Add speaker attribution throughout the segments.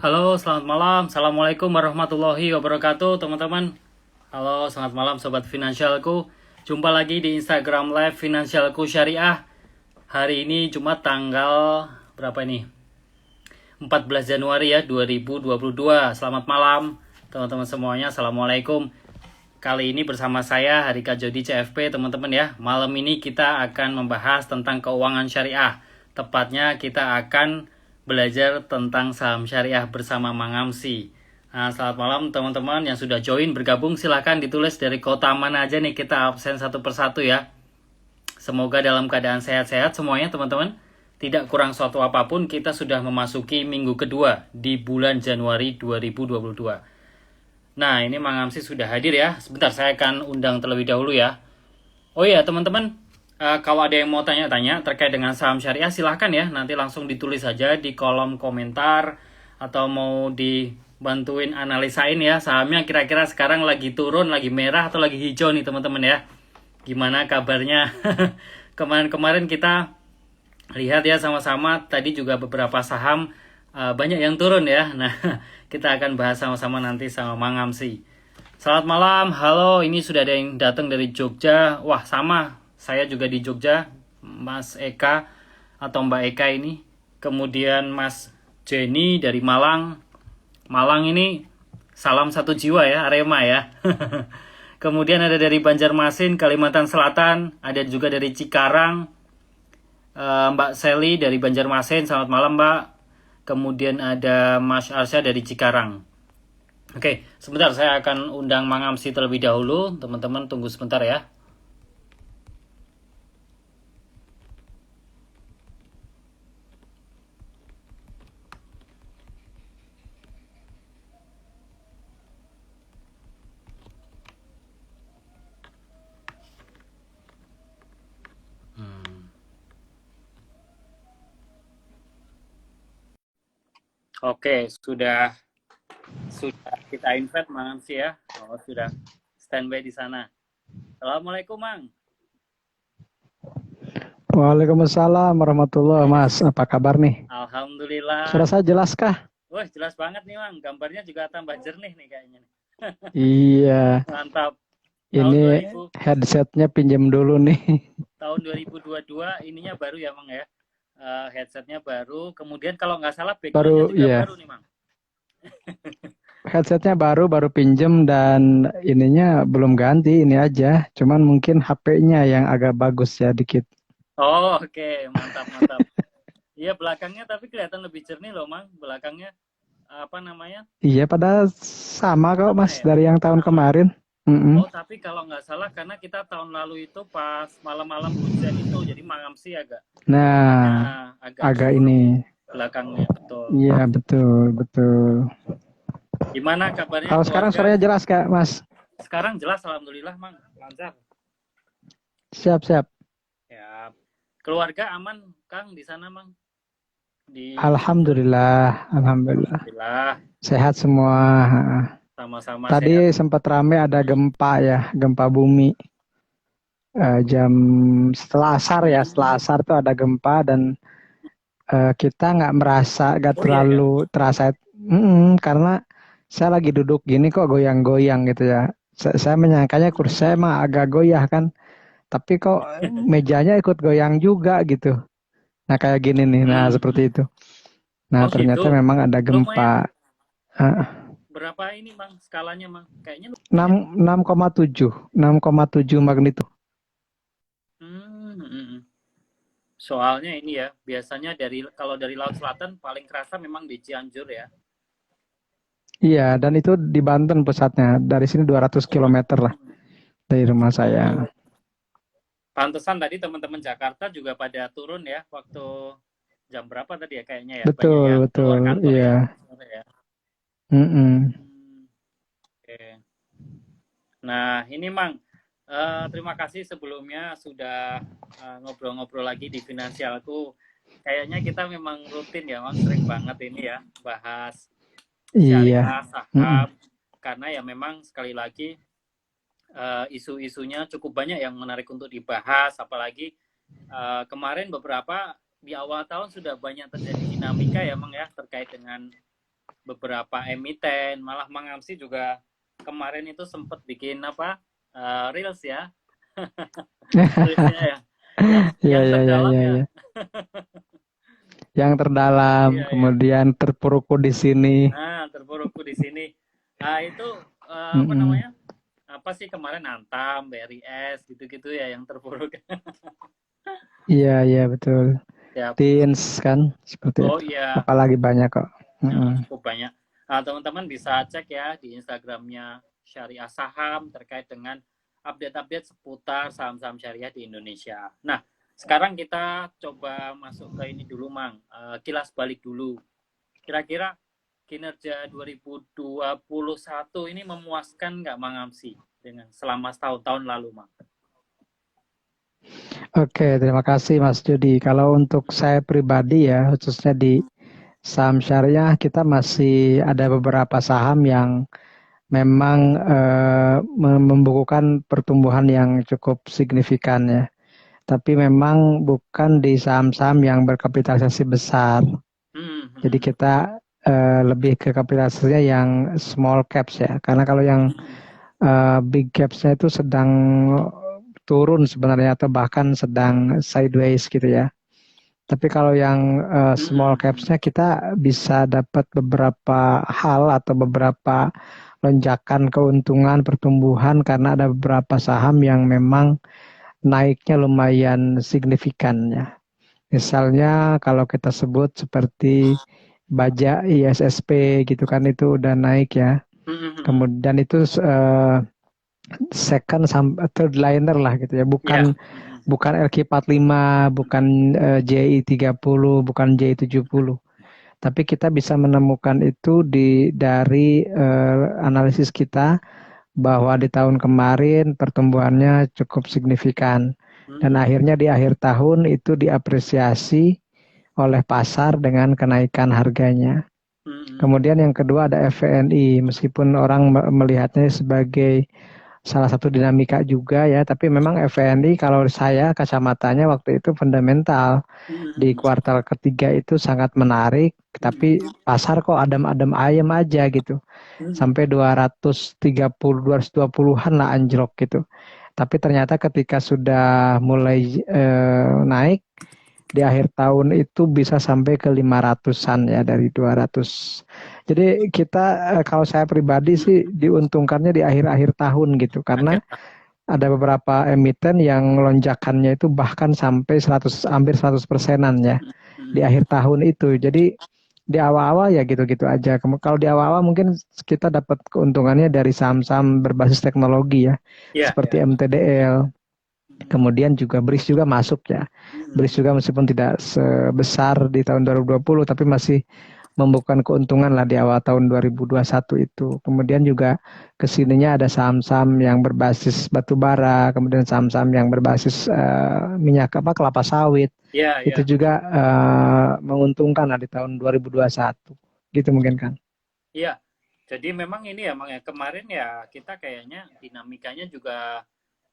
Speaker 1: Halo, selamat malam. Assalamualaikum warahmatullahi wabarakatuh, teman-teman. Halo, selamat malam Sobat Finansialku. Jumpa lagi di Instagram Live Finansialku Syariah. Hari ini Jumat tanggal berapa ini? 14 Januari ya, 2022. Selamat malam, teman-teman semuanya. Assalamualaikum. Kali ini bersama saya Harika Jody CFP, teman-teman ya. Malam ini kita akan membahas tentang keuangan syariah. Tepatnya kita akan belajar tentang saham syariah bersama Mang Amsi. Nah, selamat malam teman-teman yang sudah join bergabung, silahkan ditulis dari kota mana aja nih, kita absen satu persatu ya. Semoga dalam keadaan sehat-sehat semuanya teman-teman. Tidak kurang suatu apapun, kita sudah memasuki minggu kedua di bulan Januari 2022. Nah, ini Mang Amsi sudah hadir ya. Sebentar, saya akan undang terlebih dahulu ya. Oh iya, teman-teman, kalau ada yang mau tanya-tanya terkait dengan saham syariah, silahkan ya. Nanti langsung ditulis saja di kolom komentar. Atau mau dibantuin analisain ya, sahamnya kira-kira sekarang lagi turun, lagi merah, atau lagi hijau nih teman-teman ya. Gimana kabarnya? Kemarin-kemarin kita lihat ya sama-sama, tadi juga beberapa saham banyak yang turun ya. Nah, kita akan bahas sama-sama nanti sama Mang Amsi. Selamat malam, halo, ini sudah ada yang datang dari Jogja. Wah, sama, saya juga di Jogja, Mas Eka atau Mbak Eka ini. Kemudian Mas Jenny dari Malang. Malang ini salam satu jiwa ya, Arema ya. Kemudian ada dari Banjarmasin, Kalimantan Selatan. Ada juga dari Cikarang, Mbak Sally dari Banjarmasin, selamat malam Mbak. Kemudian ada Mas Arsya dari Cikarang. Oke, sebentar saya akan undang Mang Amsi terlebih dahulu. Teman-teman tunggu sebentar ya. Oke, sudah kita invite Mang Amsi ya. Oh, sudah standby di sana. Assalamualaikum Mang.
Speaker 2: Waalaikumsalam warahmatullahi Mas. Apa kabar nih?
Speaker 1: Alhamdulillah.
Speaker 2: Suara saya jelaskah?
Speaker 1: Wah, jelas banget nih Mang. Gambarnya juga tambah jernih nih kayaknya.
Speaker 2: Iya,
Speaker 1: Mantap. Tahun
Speaker 2: ini
Speaker 1: 2000,
Speaker 2: headsetnya pinjam dulu nih.
Speaker 1: tahun 2022 ininya baru ya Mang ya. Headsetnya baru. Kemudian kalau nggak salah backgroundnya
Speaker 2: Baru,
Speaker 1: juga
Speaker 2: iya.
Speaker 1: baru nih Mang.
Speaker 2: Headsetnya baru pinjem dan ininya belum ganti, ini aja. Cuman mungkin HP-nya yang agak bagus ya dikit.
Speaker 1: Oh, oke. Mantap, mantap. Iya, belakangnya tapi kelihatan lebih jernih loh Mang. Belakangnya apa namanya?
Speaker 2: Iya, padahal sama kok
Speaker 1: Sama
Speaker 2: Mas
Speaker 1: ya?
Speaker 2: dari yang tahun
Speaker 1: Sama.
Speaker 2: kemarin.
Speaker 1: Oh, tapi kalau nggak salah karena kita tahun lalu itu pas malam-malam hujan itu, jadi Mang Amsi agak
Speaker 2: Nah,
Speaker 1: warnanya agak
Speaker 2: agak
Speaker 1: burem
Speaker 2: ini.
Speaker 1: belakangnya, betul.
Speaker 2: Iya, betul.
Speaker 1: Gimana kabarnya
Speaker 2: Kalau sekarang
Speaker 1: keluarga?
Speaker 2: suaranya jelas Kak, Mas?
Speaker 1: Sekarang jelas, alhamdulillah Mang, lancar.
Speaker 2: Siap.
Speaker 1: Ya, keluarga aman Kang di sana Mang? Di Jogja?
Speaker 2: Alhamdulillah.
Speaker 1: Alhamdulillah,
Speaker 2: Sehat semua.
Speaker 1: sama-sama sehat.
Speaker 2: Tadi sempat rame ada gempa ya, gempa bumi. Jam setelah
Speaker 1: Hmm.
Speaker 2: asar tuh ada gempa dan kita nggak
Speaker 1: Oh iya ya.
Speaker 2: terlalu terasa. Karena saya lagi duduk gini kok goyang-goyang gitu ya. Saya menyangkanya kursi saya
Speaker 1: Hmm.
Speaker 2: emang agak goyah kan, tapi kok mejanya ikut goyang juga gitu. Nah kayak gini nih, nah
Speaker 1: Hmm.
Speaker 2: seperti itu. Nah
Speaker 1: Oh
Speaker 2: ternyata
Speaker 1: gitu.
Speaker 2: memang ada
Speaker 1: Lumayan.
Speaker 2: gempa. Eh,
Speaker 1: Berapa ini Mang skalanya Mang? Kayaknya lumayan
Speaker 2: 6
Speaker 1: ya.
Speaker 2: 6,7 6,7 magnitudo.
Speaker 1: Hmm. Hmm, hmm. Soalnya ini ya, biasanya kalau dari Laut Selatan paling kerasa memang di Cianjur ya.
Speaker 2: Iya, dan itu di Banten pusatnya. Dari sini 200
Speaker 1: Oh, Banten.
Speaker 2: kilometer lah dari rumah saya.
Speaker 1: Oh, pantesan tadi teman-teman Jakarta juga pada turun ya waktu jam berapa tadi ya kayaknya ya. Banyak yang
Speaker 2: Betul,
Speaker 1: keluar kantor
Speaker 2: iya.
Speaker 1: ya sore ya.
Speaker 2: Mm-mm.
Speaker 1: Hmm, oke. Nah, ini Mang, terima kasih sebelumnya sudah ngobrol-ngobrol lagi di Finansialku. Kayaknya kita memang rutin ya, Mang, sering banget ini ya bahas
Speaker 2: Iya.
Speaker 1: syariah,
Speaker 2: Mm-mm.
Speaker 1: saham, karena ya memang sekali lagi isu-isunya cukup banyak yang menarik untuk dibahas, apalagi kemarin beberapa di awal tahun sudah banyak terjadi dinamika ya, Mang ya, terkait dengan beberapa emiten, malah Mang Amsi juga kemarin itu sempat bikin apa reels ya, reelsnya ya,
Speaker 2: Iya,
Speaker 1: yang
Speaker 2: iya, iya,
Speaker 1: terdalam
Speaker 2: iya,
Speaker 1: ya,
Speaker 2: iya. Yang terdalam,
Speaker 1: iya ya.
Speaker 2: kemudian terpuruku di sini.
Speaker 1: Nah, terpurukku di sini. Ah itu apa
Speaker 2: Mm-mm.
Speaker 1: namanya? Apa sih kemarin Antam, BRIS gitu-gitu ya yang terpuruk.
Speaker 2: Iya, iya, betul.
Speaker 1: Ya.
Speaker 2: Teens kan, seperti
Speaker 1: Oh
Speaker 2: itu.
Speaker 1: iya,
Speaker 2: Apalagi banyak kok.
Speaker 1: nah,
Speaker 2: Mm-mm.
Speaker 1: cukup banyak. Nah, teman-teman bisa cek ya di Instagramnya Syariah Saham terkait dengan update-update seputar saham-saham syariah di Indonesia. Nah, sekarang kita coba masuk ke ini dulu, Mang. Kilas balik dulu. Kira-kira kinerja 2021 ini memuaskan nggak, Mang Amsi? Dengan selama setahun-tahun lalu, Mang?
Speaker 2: Oke, terima kasih Mas Jody. Kalau untuk saya pribadi ya, khususnya di saham syariah, kita masih ada beberapa saham yang memang membukukan pertumbuhan yang cukup signifikan ya. Tapi memang bukan di saham-saham yang berkapitalisasi besar.
Speaker 1: Hmm,
Speaker 2: Jadi
Speaker 1: hmm,
Speaker 2: kita lebih ke kapitalisasinya yang small caps ya. Karena kalau yang
Speaker 1: hmm,
Speaker 2: big capsnya itu sedang turun sebenarnya atau bahkan sedang sideways gitu ya. Tapi kalau yang small
Speaker 1: hmm,
Speaker 2: capsnya kita bisa dapat beberapa hal atau beberapa lonjakan keuntungan pertumbuhan karena ada beberapa saham yang memang naiknya lumayan signifikan ya. Misalnya kalau kita sebut seperti Baja ISSP gitu kan itu udah naik ya.
Speaker 1: hmm, hmm, hmm.
Speaker 2: Kemudian itu second third liner lah gitu ya.
Speaker 1: Ya,
Speaker 2: Bukan
Speaker 1: hmm,
Speaker 2: bukan LQ45, bukan JI30, bukan JI70. Tapi kita bisa menemukan itu dari analisis kita bahwa di tahun kemarin pertumbuhannya cukup signifikan dan
Speaker 1: hmm,
Speaker 2: akhirnya di akhir tahun itu diapresiasi oleh pasar dengan kenaikan harganya.
Speaker 1: hmm, hmm,
Speaker 2: Kemudian yang kedua ada FVNI, meskipun orang melihatnya sebagai salah satu dinamika juga ya, tapi memang FVNI kalau saya kacamatanya waktu itu fundamental
Speaker 1: hmm,
Speaker 2: di
Speaker 1: hmm,
Speaker 2: kuartal ketiga itu sangat menarik,
Speaker 1: hmm,
Speaker 2: tapi pasar kok adem-adem ayem aja gitu.
Speaker 1: hmm,
Speaker 2: Sampai 230, 220-an lah anjlok gitu. Tapi ternyata ketika sudah mulai naik, di akhir tahun itu bisa sampai ke 500-an ya dari 200. Jadi kita kalau saya pribadi
Speaker 1: hmm.
Speaker 2: sih diuntungkannya di akhir-akhir tahun gitu
Speaker 1: Akhir
Speaker 2: karena
Speaker 1: tahun.
Speaker 2: ada beberapa emiten yang lonjakannya itu bahkan sampai 100 hampir 100%-an ya
Speaker 1: Hmm,
Speaker 2: di
Speaker 1: hmm,
Speaker 2: akhir tahun itu. Jadi di awal-awal ya gitu-gitu aja. Kalau di awal-awal mungkin kita dapat keuntungannya dari saham-saham berbasis teknologi ya,
Speaker 1: ya, ya.
Speaker 2: seperti MTDL.
Speaker 1: Hmm,
Speaker 2: Kemudian juga BRIS juga masuk ya.
Speaker 1: hmm,
Speaker 2: BRIS juga meskipun tidak sebesar di tahun 2020 tapi masih membukukan keuntungan lah di awal tahun 2021 itu. Kemudian juga kesininya ada saham-saham yang berbasis batu bara, kemudian saham-saham yang berbasis minyak kelapa sawit.
Speaker 1: ya,
Speaker 2: Itu
Speaker 1: ya.
Speaker 2: juga menguntungkan lah di tahun 2021. Gitu mungkin kan.
Speaker 1: Iya, jadi memang ini ya, Mang, ya, kemarin ya kita kayaknya dinamikanya juga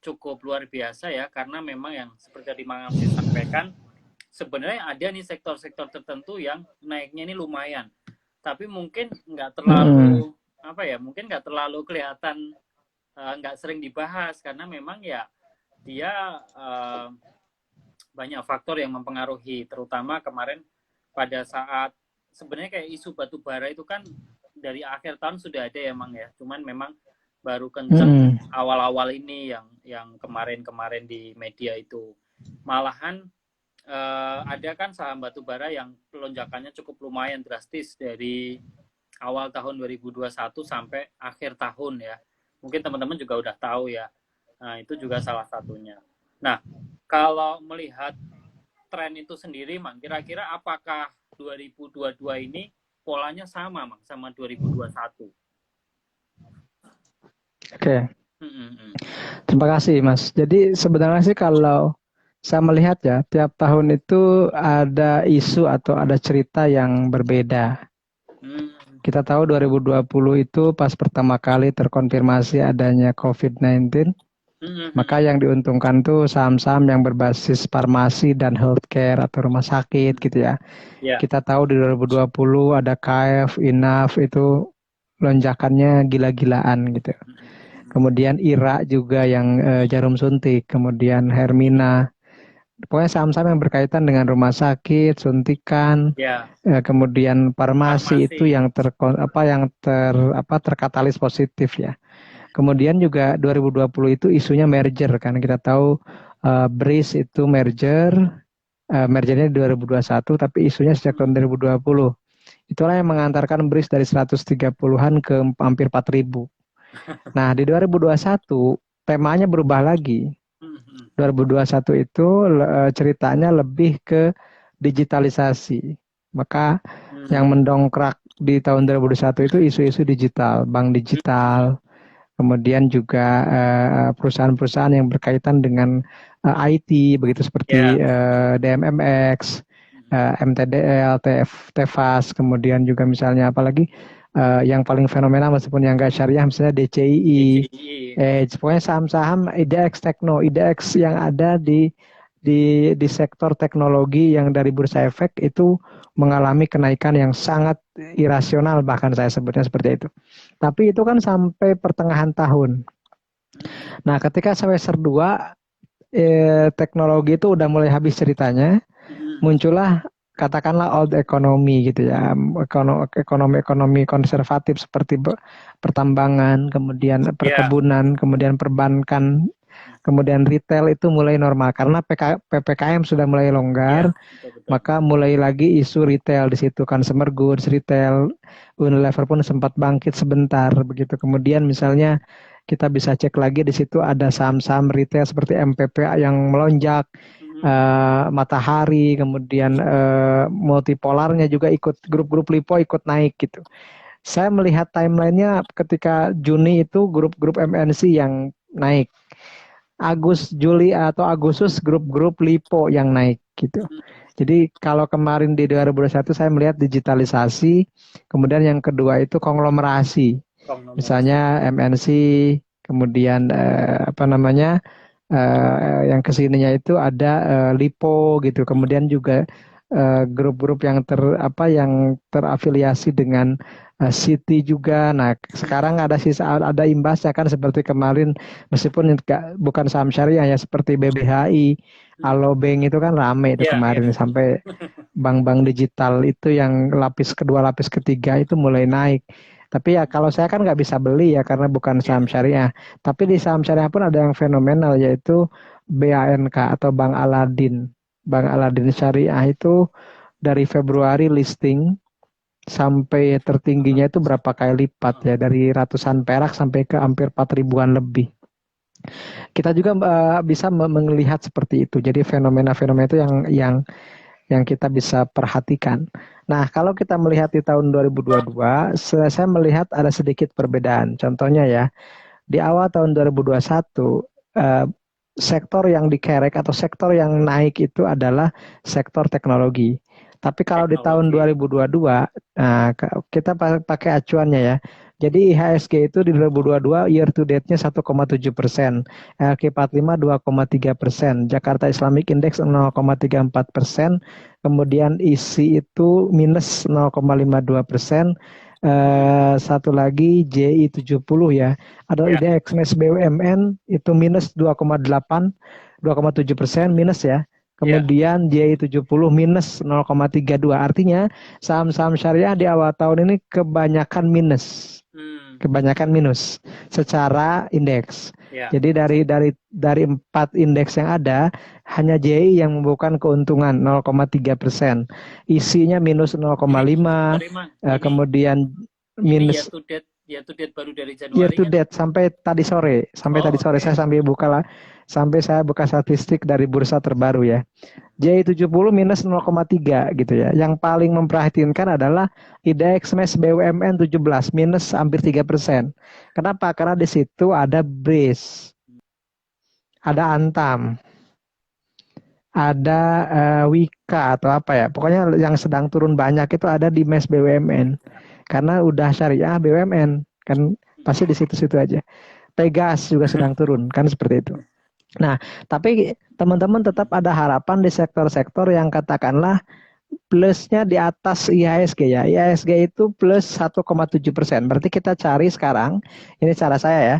Speaker 1: cukup luar biasa ya, karena memang yang seperti tadi Mang Amsi sampaikan, sebenarnya ada nih sektor-sektor tertentu yang naiknya ini lumayan, tapi mungkin nggak
Speaker 2: Mm-mm.
Speaker 1: terlalu apa ya, mungkin nggak terlalu kelihatan, nggak sering dibahas karena memang ya dia banyak faktor yang mempengaruhi, terutama kemarin pada saat sebenarnya kayak isu batu bara itu kan dari akhir tahun sudah ada ya, Mang, ya. Cuman memang baru kenceng
Speaker 2: Mm-mm.
Speaker 1: awal-awal ini yang kemarin-kemarin di media itu. Malahan ada kan saham batu bara yang lonjakannya cukup lumayan drastis dari awal tahun 2021 sampai akhir tahun ya. Mungkin teman-teman juga udah tahu ya. Nah, itu juga salah satunya. Nah, kalau melihat tren itu sendiri, Mang, kira-kira apakah 2022 ini polanya sama, Mang, sama 2021?
Speaker 2: Oke,
Speaker 1: Hmm, hmm, hmm.
Speaker 2: terima kasih Mas. Jadi sebenarnya sih kalau saya melihat ya, tiap tahun itu ada isu atau ada cerita yang berbeda.
Speaker 1: Hmm,
Speaker 2: Kita tahu 2020 itu pas pertama kali terkonfirmasi adanya COVID-19, Maka yang diuntungkan tuh saham-saham yang berbasis farmasi dan healthcare atau rumah sakit gitu ya.
Speaker 1: Ya.
Speaker 2: Kita tahu di 2020 ada KF, INAF itu lonjakannya gila-gilaan gitu. Kemudian IRA juga yang jarum suntik, kemudian Hermina. Pokoknya saham-saham yang berkaitan dengan rumah sakit, suntikan,
Speaker 1: Ya.
Speaker 2: kemudian farmasi itu
Speaker 1: Farmasi.
Speaker 2: yang terkatalis positif ya. Kemudian juga 2020 itu isunya merger kan kita tahu BRIS itu mergernya di 2021 tapi isunya sejak tahun 2020. Itulah yang mengantarkan BRIS dari 130-an ke hampir 4.000. Nah, di 2021 temanya berubah lagi. 2021 itu ceritanya lebih ke digitalisasi. Maka yang mendongkrak di tahun 2021 itu isu-isu digital, bank digital, kemudian juga perusahaan-perusahaan yang berkaitan dengan IT, begitu seperti
Speaker 1: Ya.
Speaker 2: DMMX, MTDL, TFAS, kemudian juga misalnya apalagi yang paling fenomenal meskipun yang nggak syariah misalnya DCII,
Speaker 1: DCI.
Speaker 2: pokoknya saham-saham IDX Tekno, IDX yang ada di sektor teknologi yang dari bursa efek itu mengalami kenaikan yang sangat irasional bahkan saya sebutnya seperti itu. Tapi itu kan sampai pertengahan tahun. Nah, ketika semester 2 teknologi itu udah mulai habis ceritanya, muncullah katakanlah old economy gitu ya, ekonomi konservatif seperti pertambangan, kemudian
Speaker 1: Ya.
Speaker 2: perkebunan, kemudian perbankan, kemudian retail itu mulai normal karena PPKM sudah mulai
Speaker 1: Ya.
Speaker 2: longgar,
Speaker 1: Betul-betul.
Speaker 2: maka mulai lagi isu retail di situ, consumer goods, retail, Unilever pun sempat bangkit sebentar begitu. Kemudian misalnya kita bisa cek lagi di situ ada saham-saham retail seperti MPPA yang melonjak, Matahari, kemudian multipolarnya juga ikut, grup-grup lipo ikut naik gitu. Saya melihat timelinenya ketika Juni itu grup-grup MNC yang naik. Juli atau Agustus grup-grup lipo yang naik gitu. Jadi kalau kemarin di 2021 saya melihat digitalisasi, kemudian yang kedua itu konglomerasi. Misalnya MNC, kemudian yang kesininya itu ada lipo gitu. Kemudian juga grup-grup yang yang terafiliasi dengan City juga. Nah, sekarang ada imbasnya kan seperti kemarin meskipun bukan saham syariah ya seperti BBHI, Alobank itu kan rame itu
Speaker 1: Ya.
Speaker 2: kemarin sampai bank-bank digital itu yang lapis kedua, lapis ketiga itu mulai naik. Tapi ya kalau saya kan nggak bisa beli ya karena bukan saham syariah. Tapi di saham syariah pun ada yang fenomenal yaitu BANK atau Bank Aladin. Bank Aladin Syariah itu dari Februari listing sampai tertingginya itu berapa kali lipat ya, dari ratusan perak sampai ke hampir 4.000-an lebih. Kita juga bisa melihat seperti itu. Jadi fenomena-fenomena itu yang kita bisa perhatikan. Nah, kalau kita melihat di tahun 2022, saya melihat ada sedikit perbedaan. Contohnya ya, di awal tahun 2021 sektor yang dikerek atau sektor yang naik itu adalah sektor teknologi. Tapi kalau di tahun 2022, nah, kita pakai acuannya ya. Jadi IHSG itu di 2022 year to date-nya 1,7%, LQ45 2,3%, Jakarta Islamic Index 0,34%, kemudian ISI itu minus 0,52%, satu lagi JI 70 ya, ada indeks MES BUMN itu minus 2,7% minus ya. Kemudian JI 70 minus 0,32. Artinya saham-saham syariah di awal tahun ini kebanyakan minus. Kebanyakan minus secara indeks. Jadi dari 4 indeks yang ada, hanya JI yang membukukan keuntungan 0,3%. Isinya minus 0,5, kemudian minus
Speaker 1: Year to date baru dari
Speaker 2: year
Speaker 1: Januari
Speaker 2: to
Speaker 1: kan?
Speaker 2: date sampai tadi sore. Saya sampai saya buka statistik dari bursa terbaru ya. JI 70 minus 0,3 gitu ya. Yang paling memprihatinkan adalah IDX MES BUMN 17 minus hampir 3%. Kenapa? Karena di situ ada BRIS, ada Antam, ada Wika atau apa ya. Pokoknya yang sedang turun banyak itu ada di MES BUMN. Karena udah syariah BUMN kan pasti di situ-situ aja. Pegas juga sedang turun, kan seperti itu. Nah, tapi teman-teman tetap ada harapan di sektor-sektor yang katakanlah plusnya di atas IHSG ya. IHSG itu plus 1,7%. Berarti kita cari sekarang, ini cara saya ya,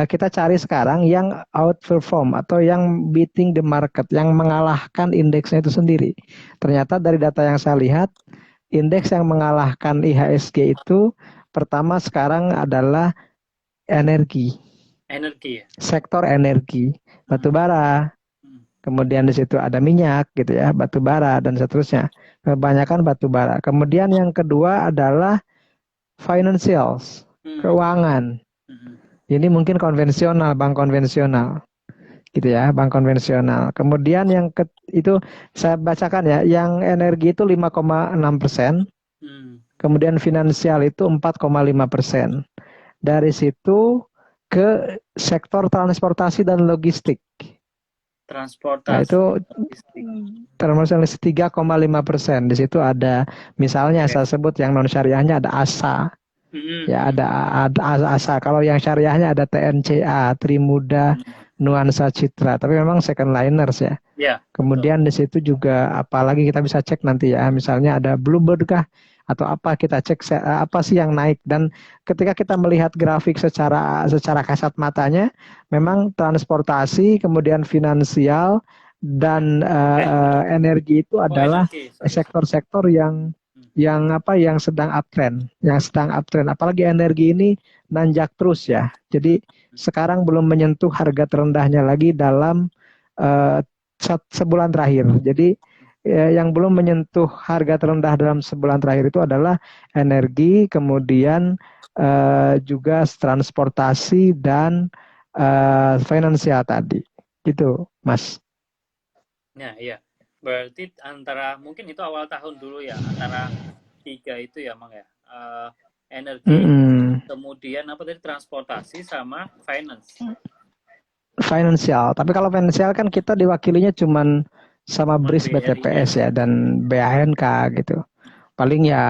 Speaker 2: kita cari sekarang yang outperform atau yang beating the market, yang mengalahkan indeksnya itu sendiri. Ternyata dari data yang saya lihat, indeks yang mengalahkan IHSG itu pertama sekarang adalah energi,
Speaker 1: Energi ya.
Speaker 2: sektor energi, batu
Speaker 1: Hmm.
Speaker 2: bara,
Speaker 1: Hmm.
Speaker 2: kemudian di situ ada minyak gitu ya, batu bara dan seterusnya. Kebanyakan batu bara. Kemudian yang kedua adalah financials,
Speaker 1: Hmm.
Speaker 2: keuangan.
Speaker 1: Hmm.
Speaker 2: Ini mungkin konvensional, bank konvensional gitu ya, bank konvensional. Kemudian itu saya bacakan ya, yang energi itu 5,6%,
Speaker 1: Hmm.
Speaker 2: kemudian finansial itu 4,5%. Dari situ ke sektor transportasi dan logistik. Nah, itu
Speaker 1: Transportasi logistik.
Speaker 2: termasuk 3,5%. Di situ ada misalnya
Speaker 1: Oke.
Speaker 2: saya sebut yang non syariahnya ada ASA,
Speaker 1: Hmm.
Speaker 2: ya
Speaker 1: Hmm.
Speaker 2: ada ASA. Kalau yang syariahnya ada TNCA, Trimuda,
Speaker 1: Hmm.
Speaker 2: Nuansa Citra. Tapi memang second liners ya.
Speaker 1: Ya, betul.
Speaker 2: Kemudian di situ juga apalagi kita bisa cek nanti ya, misalnya ada Bluebird kah atau apa, kita cek apa sih yang naik. Dan ketika kita melihat grafik secara kasat matanya,
Speaker 1: Hmm.
Speaker 2: memang transportasi, kemudian finansial dan energi itu
Speaker 1: Oh,
Speaker 2: adalah
Speaker 1: energi. Sorry, sorry.
Speaker 2: sektor-sektor yang
Speaker 1: Hmm.
Speaker 2: yang sedang uptrend, Apalagi energi ini nanjak terus ya. Jadi sekarang belum menyentuh harga terendahnya lagi dalam eh, sebulan terakhir. Jadi yang belum menyentuh harga terendah dalam sebulan terakhir itu adalah energi, kemudian juga transportasi dan finansial tadi. Gitu, Mas.
Speaker 1: Nah, iya. Berarti antara mungkin itu awal tahun dulu ya, antara tiga itu ya, Mang ya. Energi,
Speaker 2: Mm-mm.
Speaker 1: kemudian apa tadi transportasi sama finance.
Speaker 2: Finansial. Tapi kalau finansial kan kita diwakilinya cuman sama
Speaker 1: Cuman
Speaker 2: BRIS
Speaker 1: BRI-nya
Speaker 2: BTPS
Speaker 1: ya.
Speaker 2: ya dan BANK gitu. Paling ya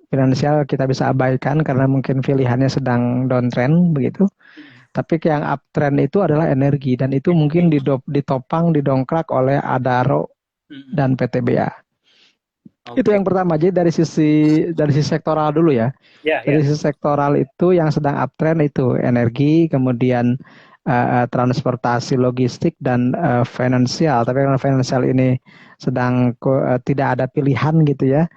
Speaker 2: finansial kita bisa abaikan karena mungkin pilihannya sedang downtrend begitu.
Speaker 1: Hmm.
Speaker 2: Tapi yang uptrend itu adalah energi dan itu mungkin
Speaker 1: Energi.
Speaker 2: ditopang, didongkrak oleh Adaro
Speaker 1: Hmm.
Speaker 2: dan PTBA. Itu
Speaker 1: Oke.
Speaker 2: yang pertama. Jadi dari sisi sektoral dulu ya.
Speaker 1: Ya,
Speaker 2: Dari
Speaker 1: ya.
Speaker 2: sisi sektoral itu yang sedang uptrend itu energi, kemudian transportasi logistik dan finansial. Tapi kalau finansial ini sedang tidak ada pilihan gitu ya.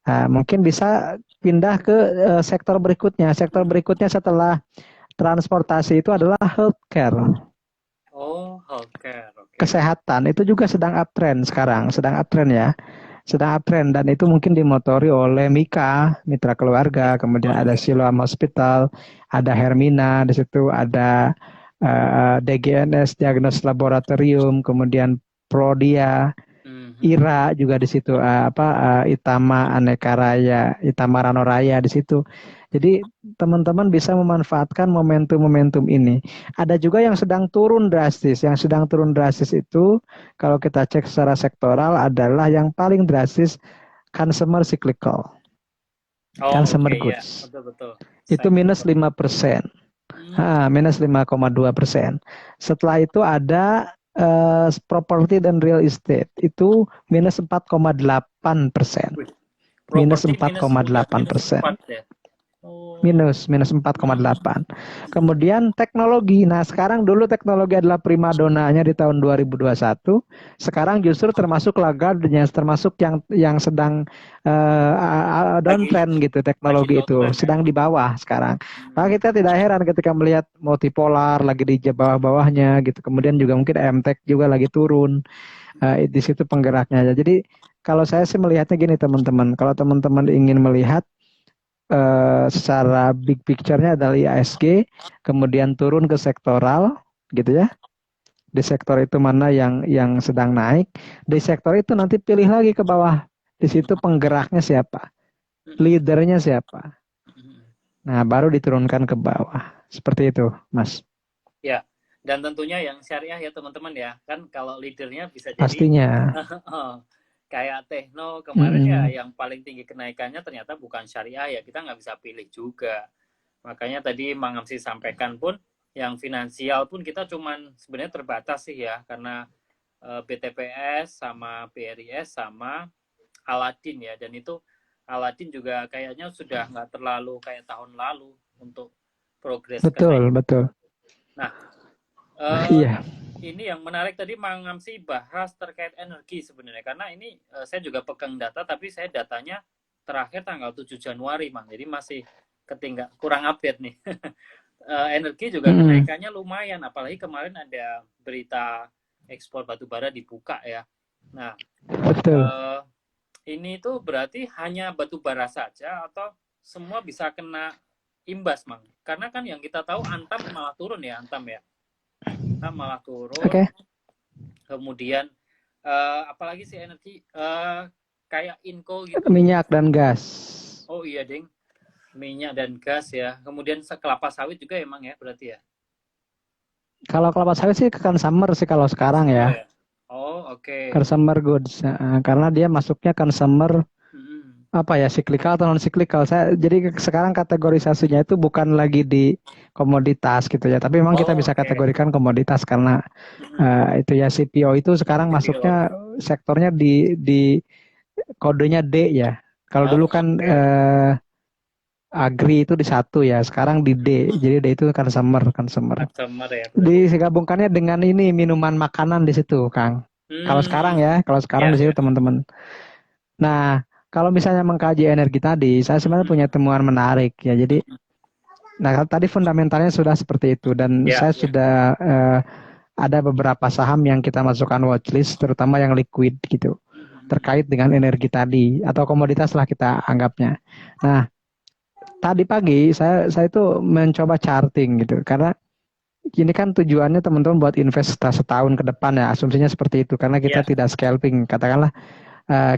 Speaker 2: Mungkin bisa pindah ke sektor berikutnya. Sektor
Speaker 1: Hmm.
Speaker 2: berikutnya setelah transportasi itu adalah healthcare,
Speaker 1: Oh, healthcare. Oke.
Speaker 2: kesehatan. Itu juga sedang uptrend sekarang, sedang uptrend ya. Sedang uptrend dan itu mungkin dimotori oleh Mika, mitra
Speaker 1: Ya.
Speaker 2: keluarga, kemudian ada
Speaker 1: Oke.
Speaker 2: Siloam Hospital, ada Hermina, di situ ada DGNS Diagnos Laboratorium, kemudian Prodia,
Speaker 1: Mhm.
Speaker 2: IRA juga di situ, Itama Aneka Raya, Itama Rano Raya di situ. Jadi teman-teman bisa memanfaatkan momentum-momentum ini. Ada juga yang sedang turun drastis. Yang sedang turun drastis itu kalau kita cek secara sektoral adalah yang paling drastis consumer cyclical,
Speaker 1: Oh, oke
Speaker 2: consumer
Speaker 1: ya.
Speaker 2: goods.
Speaker 1: Betul betul.
Speaker 2: Itu minus
Speaker 1: Cyclical.
Speaker 2: 5%.
Speaker 1: Hmm.
Speaker 2: Minus 5,2%. Setelah itu ada properti dan real estate itu minus 4,8%.
Speaker 1: Wih,
Speaker 2: Minus
Speaker 1: properti minus udah
Speaker 2: 4,8%.
Speaker 1: -4 ya. Oh.
Speaker 2: Minus
Speaker 1: Hmm.
Speaker 2: 4,8. Kemudian teknologi. Nah, sekarang dulu teknologi adalah primadonanya di tahun 2021. Sekarang justru termasuk lagardnya, termasuk yang sedang
Speaker 1: Lagi
Speaker 2: downtrend gitu
Speaker 1: lagi
Speaker 2: teknologi itu,
Speaker 1: downtrend ya.
Speaker 2: sedang di bawah sekarang. Maka
Speaker 1: Hmm.
Speaker 2: kita tidak heran ketika melihat multipolar lagi di bawah-bawahnya gitu. Kemudian juga mungkin MTech juga lagi turun. Di situ penggeraknya. Jadi kalau saya sih melihatnya gini teman-teman, kalau teman-teman ingin melihat secara big picture-nya adalah IASG, kemudian turun ke sektoral, gitu ya. Di sektor itu mana yang sedang naik, di sektor itu nanti pilih lagi ke bawah. Di situ penggeraknya siapa,
Speaker 1: Hmm.
Speaker 2: leadernya siapa.
Speaker 1: Hmm.
Speaker 2: Nah, baru diturunkan ke bawah. Seperti itu, Mas.
Speaker 1: Ya, dan tentunya yang syariah ya teman-teman ya. Kan kalau leadernya bisa jadi
Speaker 2: Pastinya.
Speaker 1: kayak Tekno kemarin ya
Speaker 2: Mm-mm.
Speaker 1: yang paling tinggi kenaikannya ternyata bukan syariah ya. Kita nggak bisa pilih juga. Makanya tadi Mang Amsi sampaikan pun Yang finansial pun kita cuman sebenarnya terbatas sih ya, karena BTPS sama BRIS sama Aladin ya, dan itu Aladin juga kayaknya sudah nggak terlalu kayak tahun lalu untuk progres
Speaker 2: Betul,
Speaker 1: kenaikan.
Speaker 2: betul.
Speaker 1: Nah, eh,
Speaker 2: Iya,
Speaker 1: ini yang menarik tadi Mang Ngamsi bahas terkait energi sebenarnya, karena ini saya juga pegang data, tapi saya datanya terakhir tanggal 7 Januari, Mang. Jadi masih ketinggal, kurang update nih. Energi juga
Speaker 2: mm-mm,
Speaker 1: kenaikannya lumayan, apalagi kemarin ada berita ekspor batu bara dibuka ya. Nah,
Speaker 2: betul.
Speaker 1: eh, ini tuh berarti hanya batu bara saja atau semua bisa kena imbas, Mang? Karena kan yang kita tahu Antam malah turun ya, Antam ya. Antam malah turun,
Speaker 2: Oke,
Speaker 1: kemudian apalagi sih energi kayak Inco gitu.
Speaker 2: minyak dan gas.
Speaker 1: Oh iya, Ding. Minyak dan gas ya. Kemudian kelapa sawit juga emang ya berarti ya.
Speaker 2: Kalau kelapa sawit sih consumer sih kalau sekarang
Speaker 1: Consumer
Speaker 2: ya.
Speaker 1: ya. Oh, oke. Okay.
Speaker 2: Consumer goods. Karena dia masuknya consumer
Speaker 1: Hmm.
Speaker 2: apa ya, cyclical atau non cyclical. Saya jadi sekarang kategorisasinya itu bukan lagi di komoditas gitu ya, tapi memang kita
Speaker 1: Oh,
Speaker 2: bisa
Speaker 1: oke. Okay.
Speaker 2: kategorikan komoditas karena itu ya CPO itu sekarang
Speaker 1: CPO.
Speaker 2: masuknya sektornya di kodenya D ya. Kalau
Speaker 1: Oh,
Speaker 2: dulu
Speaker 1: oke.
Speaker 2: kan
Speaker 1: Okay.
Speaker 2: Agri itu di satu ya, sekarang di D. Jadi D itu consumer, consumer.
Speaker 1: Consumer ya berarti.
Speaker 2: Digabungkannya dengan ini minuman makanan di situ, Kang. Kalau sekarang
Speaker 1: Hmm.
Speaker 2: ya, kalau sekarang
Speaker 1: Ya,
Speaker 2: di situ
Speaker 1: ya.
Speaker 2: teman-teman. Nah, kalau misalnya mengkaji energi tadi, saya sebenarnya punya temuan menarik ya. Jadi, nah tadi fundamentalnya sudah seperti itu dan
Speaker 1: Ya,
Speaker 2: saya
Speaker 1: ya.
Speaker 2: sudah ada beberapa saham yang kita masukkan watchlist, terutama yang liquid gitu, terkait dengan energi tadi atau komoditas lah kita anggapnya. Nah, tadi pagi saya itu mencoba charting gitu karena ini kan tujuannya teman-teman buat invest setahun ke depan ya, asumsinya seperti itu karena kita
Speaker 1: Ya.
Speaker 2: tidak scalping, katakanlah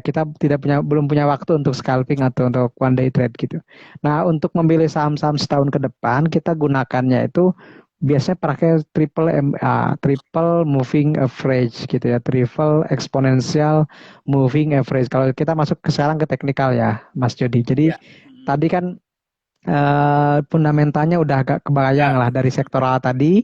Speaker 2: kita tidak punya belum punya waktu untuk scalping atau untuk one day trade gitu. Nah, untuk memilih saham-saham setahun ke depan kita gunakannya itu biasanya pakai triple MA, triple moving average gitu ya, triple exponential moving average. Kalau kita masuk ke sekarang ke teknikal ya, Mas Jody. Jadi
Speaker 1: Ya.
Speaker 2: tadi kan fundamentalnya udah agak kebayang
Speaker 1: Ya.
Speaker 2: lah dari sektoral tadi.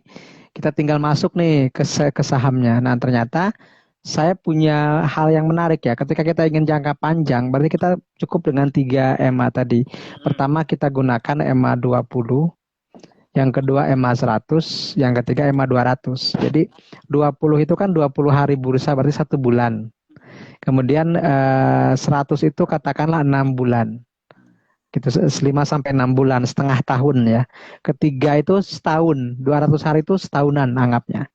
Speaker 2: Kita tinggal masuk nih ke sahamnya. Nah, ternyata saya punya hal yang menarik ya. Ketika kita ingin jangka panjang, berarti kita cukup dengan 3 EMA tadi. Pertama kita gunakan EMA 20, yang kedua EMA 100, yang ketiga EMA 200. Jadi 20 itu kan 20 hari bursa, berarti 1 bulan. Kemudian 100 itu katakanlah 6 bulan gitu, 5 sampai 6 bulan, setengah tahun ya. Ketiga itu setahun, 200 hari itu setahunan anggapnya.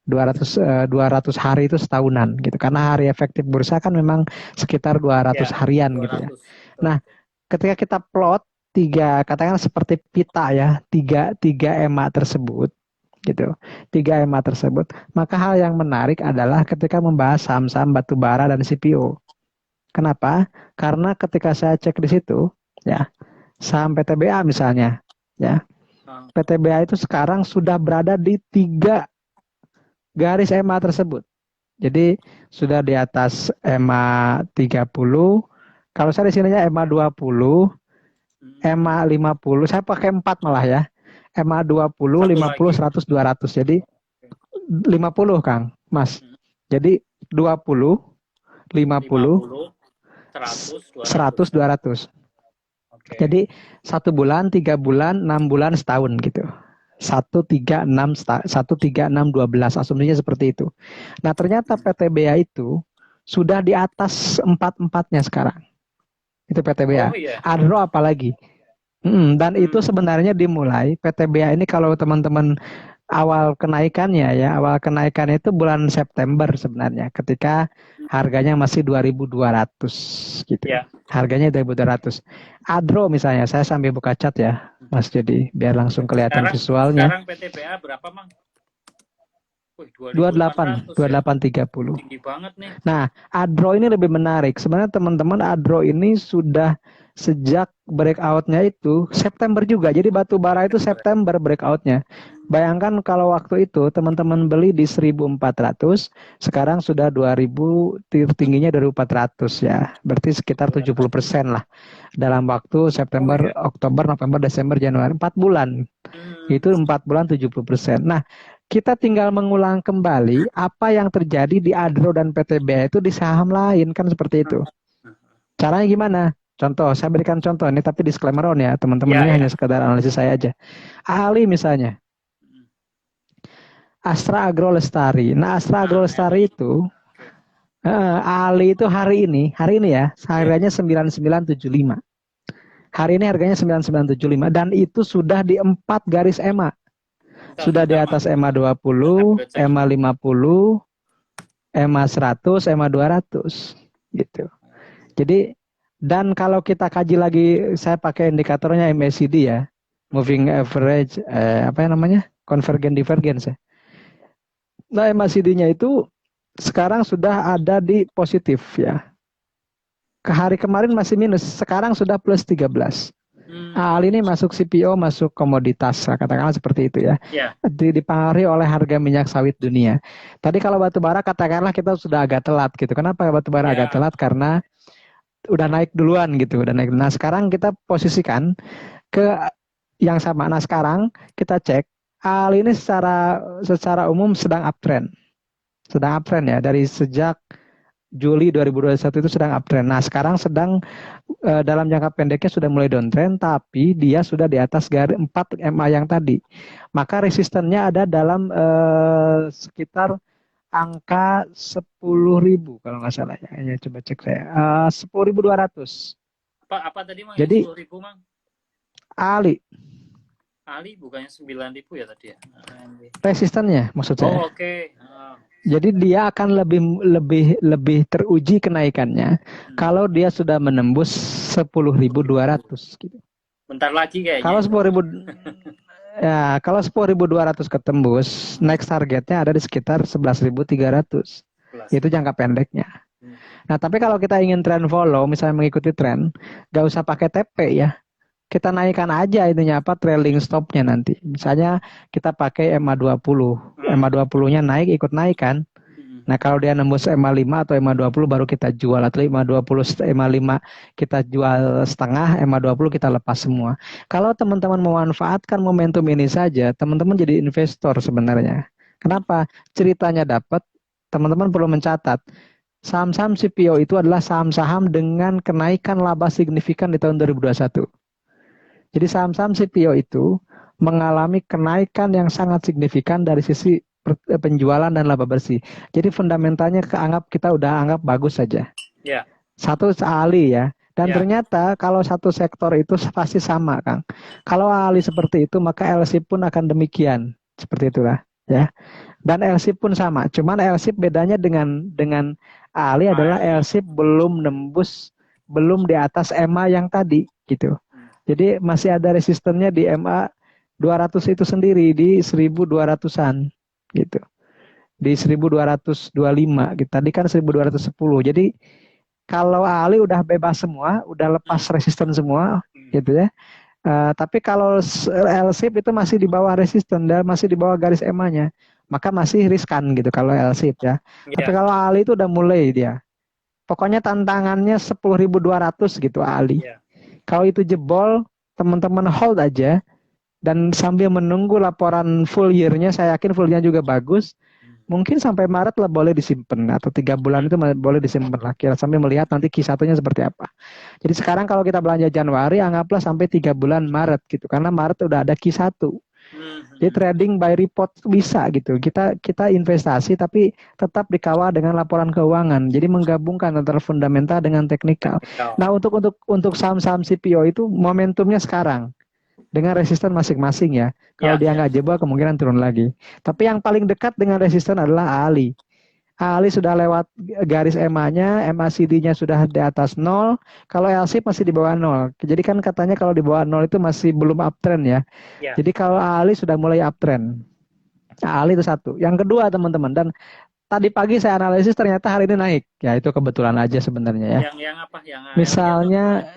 Speaker 2: 200 hari itu setahunan gitu. Karena hari efektif bursa kan memang sekitar 200
Speaker 1: Ya.
Speaker 2: harian gitu ya.
Speaker 1: 200. Betul.
Speaker 2: Nah, ketika kita plot tiga, katakan seperti pita ya, tiga EMA tersebut gitu. Tiga EMA tersebut, maka hal yang menarik adalah ketika membahas saham-saham batubara dan CPO. Kenapa? Karena ketika saya cek di situ, ya, saham PTBA misalnya, ya,
Speaker 1: Ah.
Speaker 2: PTBA itu sekarang sudah berada di 3 garis EMA tersebut. Jadi sudah di atas EMA 30. Kalau saya di sininya EMA 20, EMA 50. Saya pakai 4 malah ya. EMA 20,
Speaker 1: Satu
Speaker 2: 50,
Speaker 1: lagi.
Speaker 2: 100, 200. Jadi 50, Kang, Mas. Jadi 20, 50,
Speaker 1: 50, 100, 200.
Speaker 2: 100, 200.
Speaker 1: Oke.
Speaker 2: Jadi 1 bulan, 3 bulan, 6 bulan, setahun gitu. 1, 3, 6, 1, 3, 6, 12. Asumsinya seperti itu. Nah, ternyata PTBA itu sudah di atas empat-empatnya sekarang. Itu PTBA.
Speaker 1: Oh iya.
Speaker 2: Adro apalagi. Dan itu sebenarnya dimulai PTBA ini kalau teman-teman awal kenaikannya ya, awal kenaikan itu bulan September sebenarnya ketika harganya masih 2.200 gitu.
Speaker 1: Ya.
Speaker 2: Harganya 2.200. Adro misalnya, saya sambil buka cat ya, Mas, jadi biar langsung kelihatan
Speaker 1: Sekarang
Speaker 2: visualnya.
Speaker 1: sekarang PTBA berapa, Mang? Wih,
Speaker 2: 28,
Speaker 1: 2.800 ya.
Speaker 2: 28.30.
Speaker 1: Tinggi banget nih.
Speaker 2: Nah, Adro ini lebih menarik. Sebenarnya teman-teman, Adro ini sudah sejak breakoutnya itu September juga. Jadi batu bara itu September breakoutnya. Bayangkan kalau waktu itu teman-teman beli di 1.400, sekarang sudah 2.000, tingginya 2.400 ya. Berarti sekitar 70% lah dalam waktu September, Oktober, November, Desember, Januari. 4 bulan. Itu 4 bulan 70%. Nah, kita tinggal mengulang kembali apa yang terjadi di Adro dan PTB itu di saham lain, kan seperti itu. Caranya gimana? Contoh, saya berikan contoh ini, tapi disclaimer on ya, teman-teman, ini hanya sekedar analisis saya aja. Ali misalnya, Astra Agro Lestari. Nah, Astra Agro Lestari itu, Ali itu hari ini ya, harganya 9975. Hari ini harganya 9975 dan itu sudah di 4 garis EMA. Sudah di atas EMA 20, EMA 50, EMA 100, EMA 200 gitu. Jadi, dan kalau kita kaji lagi, saya pakai indikatornya MACD ya, moving average, convergent divergence ya. Nah, MACD-nya itu sekarang sudah ada di positif ya. Ke hari kemarin masih minus, sekarang sudah plus 13. Hal ini masuk CPO, masuk komoditas, katakanlah seperti itu ya. Dipengaruhi oleh harga minyak sawit dunia. Tadi kalau batu bara katakanlah kita sudah agak telat gitu. Kenapa batu bara agak telat? Karena udah naik duluan gitu, udah naik. Nah, sekarang kita posisikan ke yang sama. Nah, sekarang kita cek hal ini secara umum sedang uptrend. Sedang uptrend ya, dari sejak Juli 2021 itu sedang uptrend. Nah, sekarang sedang dalam jangka pendeknya sudah mulai downtrend, tapi dia sudah di atas garis 4 MA yang tadi. Maka resistennya ada dalam sekitar angka 10.000 kalau nggak salah ya. Ya coba cek saya. 10.200.
Speaker 1: Apa tadi Mang?
Speaker 2: Jadi
Speaker 1: 10.000 Mang? Ali bukannya 9.000 ya tadi ya?
Speaker 2: Resistennya maksud saya.
Speaker 1: Oh, oke.
Speaker 2: Jadi dia akan lebih teruji kenaikannya kalau dia sudah menembus 10.200 gitu.
Speaker 1: Bentar lagi kayaknya.
Speaker 2: Kalau 10.000 ya, kalau 10.200 ketembus, next targetnya ada di sekitar 11.300. Itu jangka pendeknya. Nah, tapi kalau kita ingin trend follow, misalnya mengikuti tren, gak usah pakai TP ya. Kita naikkan aja itunya trailing stopnya nanti. Misalnya kita pakai EMA 20. EMA 20-nya naik, ikut naik kan. Nah, kalau dia nembus EMA 5 atau EMA 20 baru kita jual, atau EMA 20, EMA 5 kita jual setengah, EMA 20 kita lepas semua. Kalau teman-teman memanfaatkan momentum ini saja, teman-teman jadi investor sebenarnya. Kenapa? Ceritanya dapat, teman-teman perlu mencatat. Saham-saham CPO itu adalah saham-saham dengan kenaikan laba signifikan di tahun 2021. Jadi saham-saham CPO itu mengalami kenaikan yang sangat signifikan dari sisi penjualan dan laba bersih. Jadi fundamentalnya kita udah anggap bagus saja. Satu Ali ya. Dan ternyata kalau satu sektor itu pasti sama, Kang. Kalau Ali seperti itu, maka LC pun akan demikian. Seperti itulah ya. Dan LC pun sama. Cuman LC bedanya dengan Ali adalah LC belum di atas EMA yang tadi gitu. Jadi masih ada resistennya di MA 200 itu sendiri di 1.200-an gitu. Di 1.225 gitu. Tadi kan 1.210. Jadi kalau Ali udah bebas semua, udah lepas resisten semua gitu ya. Tapi kalau L-shape itu masih di bawah resisten dan masih di bawah garis EMA-nya, maka masih riskan gitu kalau L-shape ya. Tapi kalau Ali itu udah mulai dia. Pokoknya tantangannya 10.200 gitu Ali. Kalau itu jebol, teman-teman hold aja dan sambil menunggu laporan full year-nya, saya yakin full year juga bagus. Mungkin sampai Maret lah boleh disimpan, atau 3 bulan itu boleh disimpan lah, sambil melihat nanti Q1-nya seperti apa. Jadi sekarang kalau kita belanja Januari, anggaplah sampai 3 bulan Maret gitu, karena Maret udah ada Q1. Jadi trading by report itu bisa gitu. Kita investasi tapi tetap dikawal dengan laporan keuangan. Jadi menggabungkan antara fundamental dengan teknikal. Nah, untuk saham-saham CPO itu momentumnya sekarang dengan resisten masing-masing ya. Kalau dia nggak jebol kemungkinan turun lagi. Tapi yang paling dekat dengan resisten adalah Ali. Ali sudah lewat garis EMA-nya, MACD-nya sudah di atas 0, kalau LC masih di bawah 0. Jadi kan katanya kalau di bawah 0 itu masih belum uptrend ya. Jadi kalau Ali sudah mulai uptrend. Nah, Ali itu satu. Yang kedua teman-teman, dan tadi pagi saya analisis ternyata hari ini naik. Ya itu kebetulan aja sebenarnya ya.
Speaker 1: Yang apa? Yang
Speaker 2: misalnya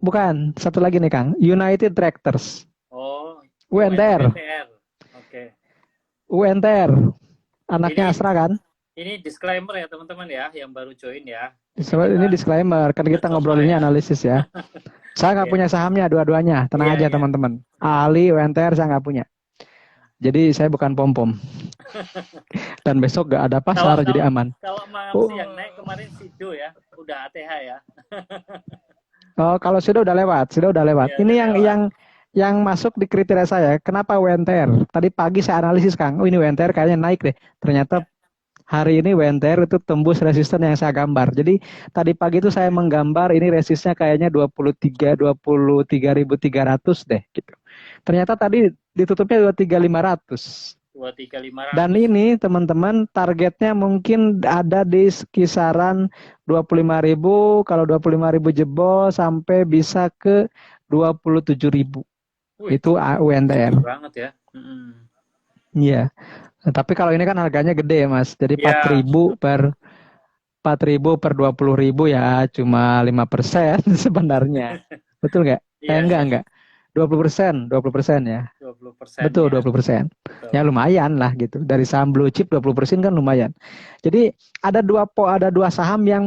Speaker 2: bukan. Satu lagi nih Kang, United Tractors,
Speaker 1: Oh,
Speaker 2: UNTR,
Speaker 1: UNTR. Oke.
Speaker 2: UNTR, anaknya
Speaker 1: Ini
Speaker 2: Astra kan?
Speaker 1: ini disclaimer ya teman-teman ya, yang baru join ya. Ini
Speaker 2: Ini
Speaker 1: kita
Speaker 2: disclaimer, kan kita
Speaker 1: contoh
Speaker 2: ngobrolinnya
Speaker 1: ya.
Speaker 2: analisis ya. Saya nggak
Speaker 1: Iya,
Speaker 2: punya sahamnya dua-duanya, tenang
Speaker 1: iya,
Speaker 2: aja
Speaker 1: iya.
Speaker 2: teman-teman.
Speaker 1: Hmm.
Speaker 2: Ali, UNTR saya nggak punya. Jadi saya bukan pom-pom. Dan besok nggak ada
Speaker 1: Kalau
Speaker 2: pasar,
Speaker 1: kalau
Speaker 2: jadi aman.
Speaker 1: kalau Mangamsi yang
Speaker 2: Oh,
Speaker 1: naik kemarin Sido ya, udah ATH ya.
Speaker 2: oh, kalau sudah udah lewat.
Speaker 1: Iya,
Speaker 2: Ini
Speaker 1: udah lewat.
Speaker 2: yang masuk di kriteria saya. Kenapa UNTR? Tadi pagi saya analisis Kang. Oh ini UNTR kayaknya naik deh. Ternyata
Speaker 1: Ya.
Speaker 2: hari ini WNTR itu tembus resisten yang saya gambar. Jadi tadi pagi itu saya menggambar ini resistnya kayaknya 23.300 deh gitu. Ternyata tadi ditutupnya 23.500. Dan
Speaker 1: 23500.
Speaker 2: ini teman-teman targetnya mungkin ada di kisaran 25.000. Kalau 25.000 jebol sampai bisa ke 27.000.
Speaker 1: Wih,
Speaker 2: Itu
Speaker 1: tinggi
Speaker 2: UNTR.
Speaker 1: banget ya. Mm-mm.
Speaker 2: Iya. Tapi kalau ini kan harganya gede ya Mas. Jadi empat
Speaker 1: Ya,
Speaker 2: ribu per 4.000 per 20.000 ya cuma 5% sebenarnya. Betul nggak?
Speaker 1: iya, iya.
Speaker 2: Enggak. 20%, 20% ya.
Speaker 1: 20%
Speaker 2: Betul,
Speaker 1: ya.
Speaker 2: 20%.
Speaker 1: Betul.
Speaker 2: Ya lumayan lah gitu. Dari saham blue chip 20% kan lumayan. Jadi ada dua saham yang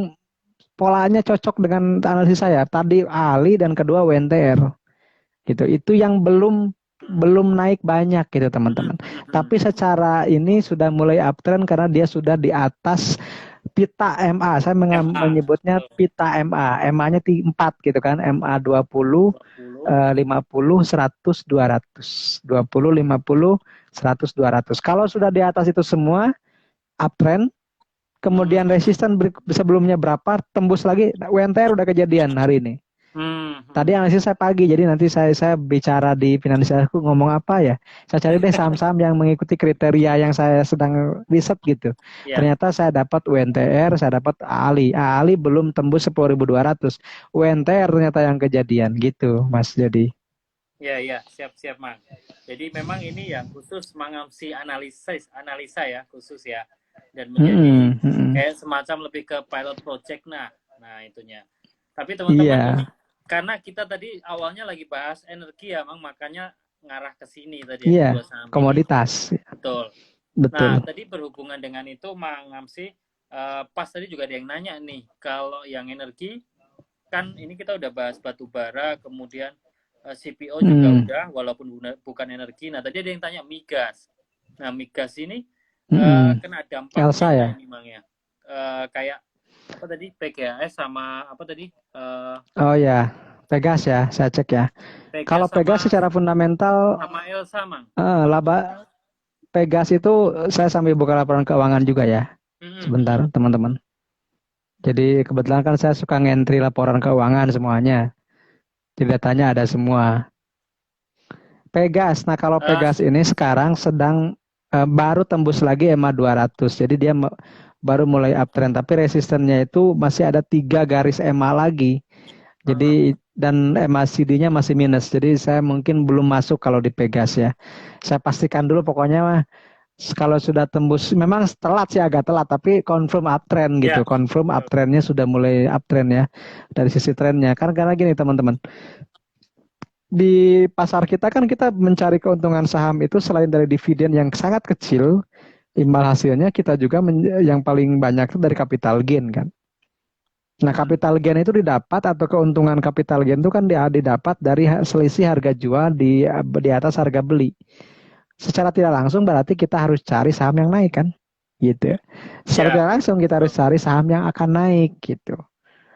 Speaker 2: polanya cocok dengan analisis saya. Tadi Ali dan kedua WNTR gitu. Itu yang belum
Speaker 1: Mm-mm.
Speaker 2: belum naik banyak gitu
Speaker 1: Mm-mm.
Speaker 2: teman-teman.
Speaker 1: Mm-mm.
Speaker 2: Tapi secara ini sudah mulai uptrend karena dia sudah di atas pita MA. Saya
Speaker 1: MA.
Speaker 2: menyebutnya
Speaker 1: Betul.
Speaker 2: pita MA. MA-nya 4 gitu kan. MA 20,
Speaker 1: 20.
Speaker 2: 50, 100, 200. 20, 50, 100, 200. Kalau sudah di atas itu semua uptrend,
Speaker 1: Mm-mm.
Speaker 2: kemudian resisten sebelumnya berapa, tembus lagi. WNTR udah kejadian hari ini. Tadi
Speaker 1: Mm-mm.
Speaker 2: analisis saya pagi, jadi nanti saya bicara di finansialku ngomong apa ya. Saya cari deh saham-saham yang mengikuti kriteria yang saya sedang riset gitu.
Speaker 1: Ya,
Speaker 2: Ternyata saya dapat UNTR, saya dapat Ali. Ali belum tembus 10.200. UNTR ternyata yang kejadian gitu, Mas. Jadi,
Speaker 1: ya, ya. Siap-siap, Mang. Jadi memang ini yang khusus mengamsi analisa ya, khusus ya. Dan menjadi
Speaker 2: mm-mm, mm-mm.
Speaker 1: kayak semacam lebih ke pilot project nah itunya. Tapi teman-teman ini
Speaker 2: Iya,
Speaker 1: karena kita tadi awalnya lagi bahas energi ya, Mang, makanya ngarah ke sini tadi ya
Speaker 2: iya,
Speaker 1: kedua saham ini.
Speaker 2: komoditas,
Speaker 1: Betul. Nah,
Speaker 2: betul.
Speaker 1: tadi berhubungan dengan itu, Mang Ngamsi, pas tadi juga ada yang nanya nih, kalau yang energi, kan ini kita udah bahas batu bara, kemudian CPO juga
Speaker 2: Mm,
Speaker 1: udah, walaupun bukan energi. Nah, tadi ada yang tanya migas. Nah, migas ini
Speaker 2: mm-mm.
Speaker 1: kena dampaknya
Speaker 2: Elsa
Speaker 1: nggak
Speaker 2: ya.
Speaker 1: ini, Mang ya? Kayak apa tadi, PGAS sama apa tadi,
Speaker 2: Oh ya, Pegas ya, saya cek ya. Kalau
Speaker 1: Pegas
Speaker 2: Pegas
Speaker 1: sama
Speaker 2: secara fundamental,
Speaker 1: sama Elsa, Mang.
Speaker 2: laba Pegas itu saya sambil buka laporan keuangan juga ya. Sebentar,
Speaker 1: Mm-mm.
Speaker 2: teman-teman. Jadi kebetulan kan saya suka ngentri laporan keuangan semuanya. Jadi datanya ada semua. Pegas. Nah, kalau Pegas ini sekarang sedang baru tembus lagi EMA 200. Jadi dia baru mulai uptrend, tapi resistennya itu masih ada 3 garis EMA lagi. Jadi dan MACD-nya masih minus. Jadi saya mungkin belum masuk kalau di Pegas ya. Saya pastikan dulu pokoknya mah kalau sudah tembus, memang telat sih agak telat, tapi confirm uptrend gitu.
Speaker 1: Ya,
Speaker 2: Confirm
Speaker 1: betul.
Speaker 2: uptrendnya sudah mulai uptrend ya dari sisi trennya. Karena gini teman-teman, di pasar kita kan kita mencari keuntungan saham itu selain dari dividen yang sangat kecil, imbal hasilnya kita juga yang paling banyak itu dari capital gain kan. Nah, capital gain itu didapat atau keuntungan capital gain itu kan didapat dari selisih harga jual di atas harga beli. Secara tidak langsung berarti kita harus cari saham yang naik kan, gitu. Secara
Speaker 1: Ya,
Speaker 2: tidak langsung kita harus
Speaker 1: betul.
Speaker 2: cari saham yang akan naik gitu.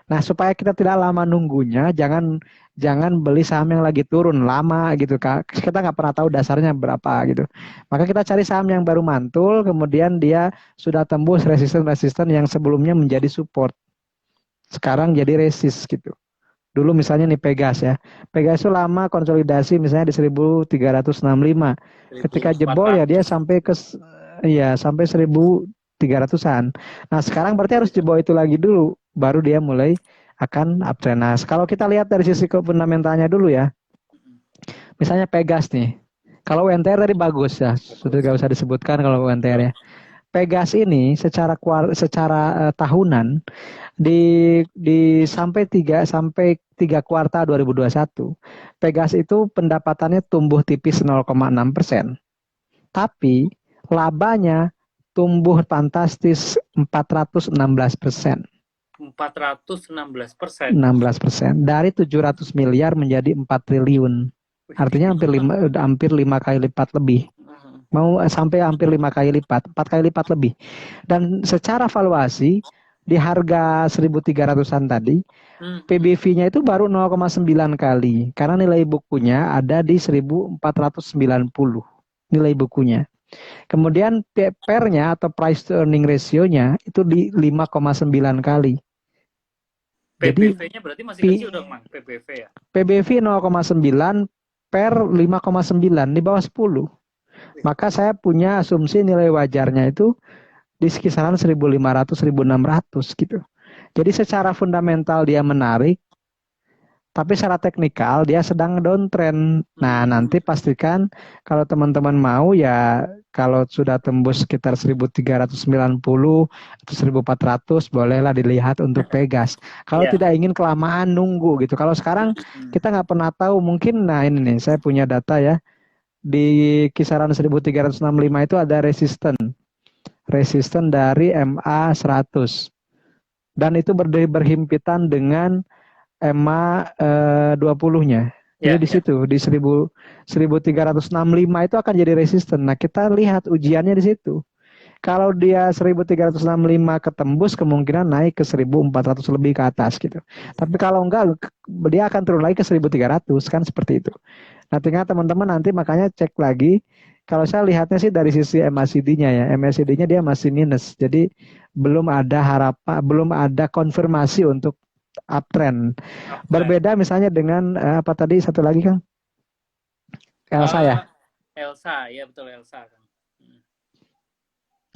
Speaker 2: Nah, supaya kita tidak lama nunggunya, jangan jangan beli saham yang lagi turun lama gitu Kak. Kita nggak pernah tahu dasarnya berapa gitu. Maka kita cari saham yang baru mantul, kemudian dia sudah tembus resisten-resisten yang sebelumnya menjadi support. Sekarang jadi resist gitu. Dulu misalnya nih Pegas ya. Pegas itu lama konsolidasi misalnya di 1365. Ketika jebol ya dia
Speaker 1: 1400.
Speaker 2: sampai ke ya sampai 1300-an. Nah, sekarang berarti harus jebol itu lagi dulu baru dia mulai akan uptrend. Nah, kalau kita lihat dari sisi fundamentalnya dulu ya. Misalnya Pegas nih. Kalau UNTR tadi bagus ya, sudah
Speaker 1: Bagus.
Speaker 2: gak usah disebutkan kalau UNTR
Speaker 1: Betul.
Speaker 2: ya. Pegas ini secara tahunan sampai 3 kuartal 2021, Pegas itu pendapatannya tumbuh tipis 0,6%, tapi labanya tumbuh fantastis 416%.
Speaker 1: 416%.
Speaker 2: 16%. Dari 700 miliar menjadi 4 triliun.
Speaker 1: Wih,
Speaker 2: Artinya
Speaker 1: tinggi banget.
Speaker 2: hampir 5 kali lipat lebih. Mau sampai hampir 5 kali lipat, 4 kali lipat lebih. Dan secara valuasi di harga 1.300-an tadi, PBV-nya itu baru 0,9 kali. Karena nilai bukunya ada di 1.490 nilai bukunya. Kemudian PER-nya atau price to earning ratio-nya itu di 5,9 kali. Jadi
Speaker 1: PBV-nya berarti masih kecil dong, Mang. PBV ya.
Speaker 2: PBV 0,9 per 5,9 di bawah 10. Maka saya punya asumsi nilai wajarnya itu di kisaran 1.500-1.600 gitu. Jadi secara fundamental dia menarik, tapi secara teknikal dia sedang downtrend. Nah, nanti pastikan kalau teman-teman mau ya, kalau sudah tembus sekitar 1.390 atau 1.400 bolehlah dilihat untuk Pegas. Kalau tidak ingin kelamaan nunggu gitu. Kalau sekarang kita nggak pernah tahu, mungkin nah ini nih saya punya data ya, di kisaran 1.365 itu ada resisten dari MA 100 dan itu berhimpitan dengan EMA 20-nya. Jadi di situ di 1.365 itu akan jadi resisten. Nah, kita lihat ujiannya di situ. Kalau dia 1.365 ketembus, kemungkinan naik ke 1.400 lebih ke atas gitu. Tapi kalau enggak, dia akan turun lagi ke 1.300 kan, seperti itu. Nah, tinggal teman-teman nanti makanya cek lagi. Kalau saya lihatnya sih dari sisi MACD-nya ya, MACD-nya dia masih minus. Jadi belum ada konfirmasi untuk uptrend. Berbeda misalnya dengan apa tadi satu lagi Kang? Elsa ya?
Speaker 1: Elsa, ya betul Elsa.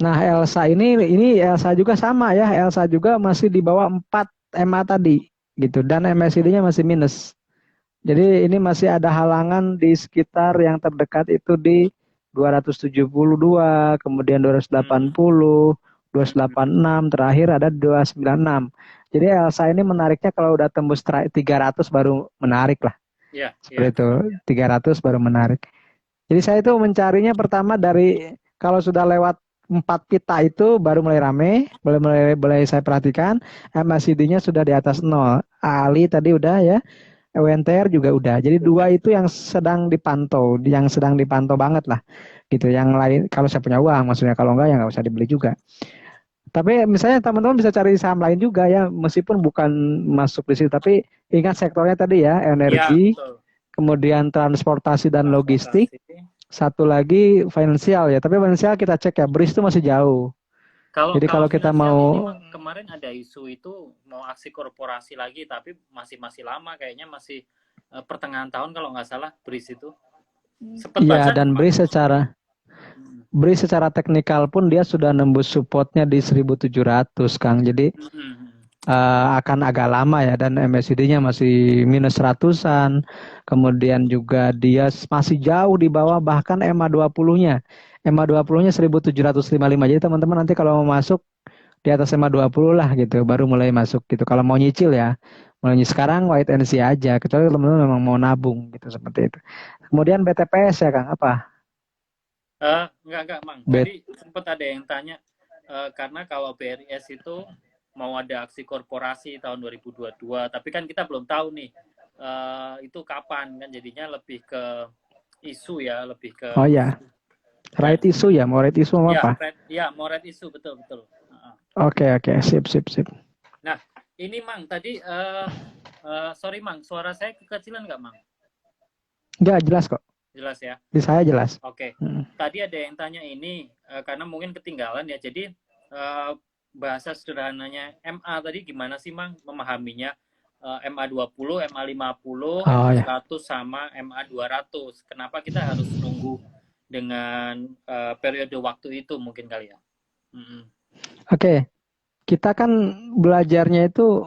Speaker 2: Nah, Elsa ini Elsa juga sama ya. Elsa juga masih di bawah 4 MA tadi gitu, dan MACD-nya masih minus. Jadi ini masih ada halangan di sekitar yang terdekat itu di 272, kemudian 280, 286, terakhir ada 296. Jadi Elsa ini menariknya kalau udah tembus 300 baru menarik lah. Seperti itu, 300 baru menarik. Jadi saya itu mencarinya pertama dari kalau sudah lewat 4 pita itu baru mulai rame, mulai saya perhatikan. MACD-nya sudah di atas 0. Ali tadi udah ya. WNTR juga udah. Jadi dua itu yang sedang dipantau banget lah. Gitu. Yang lain kalau saya punya uang, maksudnya kalau enggak ya nggak usah dibeli juga. Tapi misalnya teman-teman bisa cari saham lain juga ya, meskipun bukan masuk di situ, tapi ingat sektornya tadi ya, energi, kemudian transportasi dan logistik, satu lagi finansial ya. Tapi finansial kita cek ya, BRIS itu masih jauh. Jadi kalau kita mau
Speaker 1: kemarin ada isu itu mau aksi korporasi lagi, tapi masih lama kayaknya, masih pertengahan tahun kalau nggak salah BRIS itu.
Speaker 2: Iya, dan BRIS secara teknikal pun dia sudah nembus supportnya di 1.700 Kang. Jadi akan agak lama ya, dan MACD-nya masih minus 100-an. Kemudian juga dia masih jauh di bawah bahkan EMA 20-nya. EMA 20-nya 1.755. Jadi teman-teman nanti kalau mau masuk di atas EMA 20 lah gitu, baru mulai masuk gitu. Kalau mau nyicil ya, mulai sekarang wait and see aja, kecuali teman-teman memang mau nabung gitu, seperti itu. Kemudian BTPS ya Kang, apa?
Speaker 1: Enggak Mang. Tadi sempat ada yang tanya, karena kalau BRIS itu mau ada aksi korporasi tahun 2022, tapi kan kita belum tahu nih itu kapan kan, jadinya lebih ke isu ya, lebih ke
Speaker 2: right isu ya, mau right isu mau apa?
Speaker 1: Ya, mau right isu, betul.
Speaker 2: Oke, sip.
Speaker 1: Nah, ini Mang, tadi sorry Mang, suara saya kekecilan nggak Mang?
Speaker 2: Nggak, jelas kok.
Speaker 1: Jelas ya?
Speaker 2: Di saya jelas.
Speaker 1: Oke. Tadi ada yang tanya ini, karena mungkin ketinggalan ya, jadi bahasa sederhananya MA tadi gimana sih Mang memahaminya? MA 20, MA 50, MA 100 sama MA 200. Kenapa kita harus nunggu dengan periode waktu itu mungkin kali ya?
Speaker 2: Oke. Kita kan belajarnya itu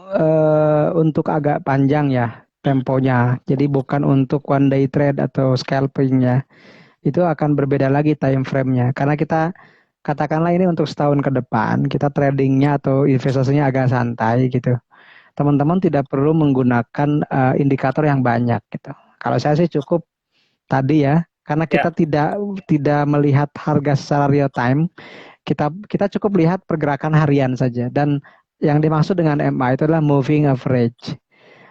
Speaker 2: untuk agak panjang ya temponya. Jadi bukan untuk one day trade atau scalping ya. Itu akan berbeda lagi time frame-nya. Karena kita katakanlah ini untuk setahun ke depan, kita tradingnya atau investasinya agak santai gitu. Teman-teman tidak perlu menggunakan indikator yang banyak gitu. Kalau saya sih cukup tadi ya, karena kita
Speaker 1: Ya,
Speaker 2: tidak melihat harga secara real time, kita cukup lihat pergerakan harian saja. Dan yang dimaksud dengan MA itu adalah moving average.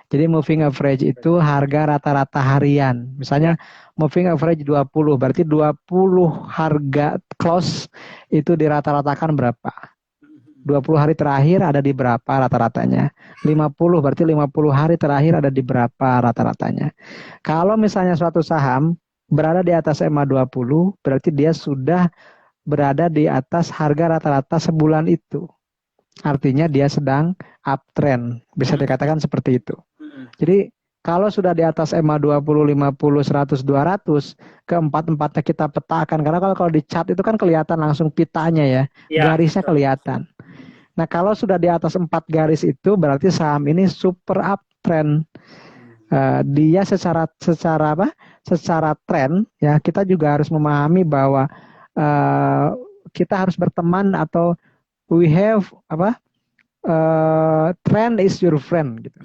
Speaker 2: Jadi moving average itu harga rata-rata harian.
Speaker 1: ya.
Speaker 2: Misalnya moving average 20, berarti 20 harga close itu dirata-ratakan berapa? 20 hari terakhir ada di berapa rata-ratanya? 50 berarti 50 hari terakhir ada di berapa rata-ratanya? Kalau misalnya suatu saham berada di atas EMA 20, berarti dia sudah berada di atas harga rata-rata sebulan itu. Artinya dia sedang uptrend. Bisa dikatakan seperti itu. Jadi kalau sudah di atas EMA 20, 50, 100, 200, keempat-empatnya kita petakan. Karena kalau di chart itu kan kelihatan langsung pitanya ya.
Speaker 1: Ya,
Speaker 2: Garisnya
Speaker 1: betul.
Speaker 2: kelihatan. Nah kalau sudah di atas 4 garis itu berarti saham ini super uptrend. Dia secara apa? Secara tren ya kita juga harus memahami bahwa kita harus berteman atau we have apa? Trend is your friend gitu.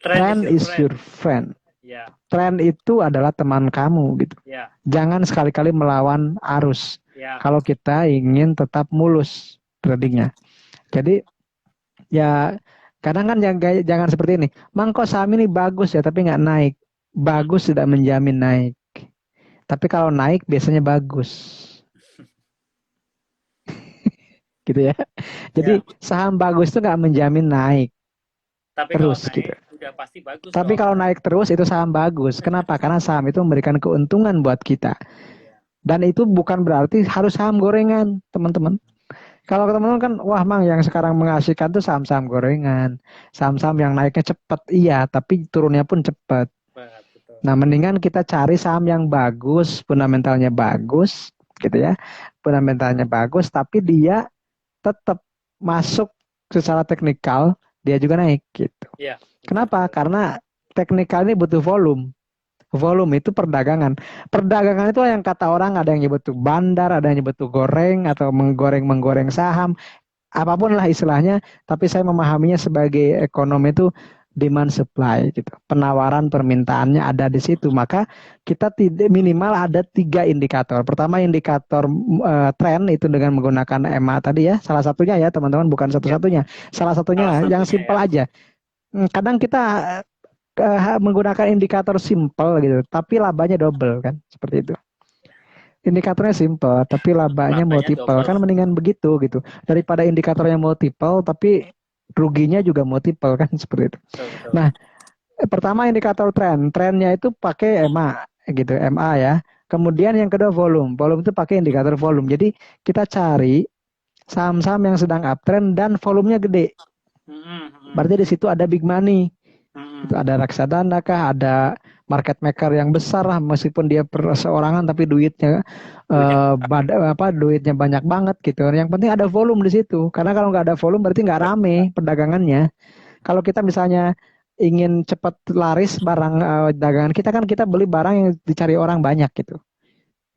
Speaker 1: Trend is
Speaker 2: Trend
Speaker 1: your
Speaker 2: is
Speaker 1: friend.
Speaker 2: your friend.
Speaker 1: Ya,
Speaker 2: Trend itu adalah teman kamu gitu.
Speaker 1: ya,
Speaker 2: Jangan sekali-kali melawan arus.
Speaker 1: ya.
Speaker 2: Kalau kita ingin tetap mulus tradingnya. Jadi ya kadang kan jangan seperti ini. Mang kok saham ini bagus ya tapi nggak naik. Bagus tidak menjamin naik. Tapi kalau naik biasanya bagus. Gitu ya.
Speaker 1: Ya,
Speaker 2: Jadi saham bagus itu nggak menjamin naik
Speaker 1: tapi kalau
Speaker 2: terus gitu.
Speaker 1: naik udah pasti bagus
Speaker 2: Tapi
Speaker 1: dong.
Speaker 2: kalau naik terus itu saham bagus. Kenapa? Karena saham itu memberikan keuntungan buat kita.
Speaker 1: Ya.
Speaker 2: Dan itu bukan berarti harus saham gorengan, teman-teman. Kalau teman-teman kan, wah mang yang sekarang mengasihkan tuh saham-saham gorengan. Saham-saham yang naiknya cepat, iya, tapi turunnya pun cepat.
Speaker 1: Betul.
Speaker 2: Nah, mendingan kita cari saham yang bagus, fundamentalnya bagus, gitu ya. Fundamentalnya bagus, tapi dia tetap masuk secara teknikal, dia juga naik gitu.
Speaker 1: Ya,
Speaker 2: Kenapa? Karena teknikal ini butuh volume. Volume itu perdagangan. Perdagangan itu yang kata orang ada yang nyebut tuh bandar, ada yang nyebut tuh goreng atau menggoreng saham, apapun lah istilahnya. Tapi saya memahaminya sebagai ekonomi itu demand supply gitu. Penawaran permintaannya ada di situ. Maka kita tidak minimal ada 3 indikator. Pertama indikator tren itu dengan menggunakan EMA tadi ya. Salah satunya ya teman-teman, bukan satu-satunya. Salah
Speaker 1: salah
Speaker 2: satunya yang
Speaker 1: satunya
Speaker 2: simpel
Speaker 1: ya.
Speaker 2: aja. Kadang kita menggunakan indikator simple gitu, tapi labanya double kan, seperti itu. Indikatornya simple, tapi labanya
Speaker 1: Labanya
Speaker 2: multiple, kan
Speaker 1: double.
Speaker 2: mendingan begitu gitu. Daripada indikatornya multiple, tapi ruginya juga multiple kan, seperti itu.
Speaker 1: Betul.
Speaker 2: Nah, pertama indikator trennya itu pakai MA gitu, MA ya. Kemudian yang kedua volume itu pakai indikator volume. Jadi kita cari saham-saham yang sedang uptrend dan volumenya gede. Berarti di situ ada big money. Itu ada reksadana kah, ada market maker yang besar lah, meskipun dia perseorangan tapi duitnya duitnya banyak banget gitu. Yang penting ada volume di situ. Karena kalau nggak ada volume berarti nggak rame perdagangannya. Kalau kita misalnya ingin cepat laris barang dagangan kita kan kita beli barang yang dicari orang banyak gitu.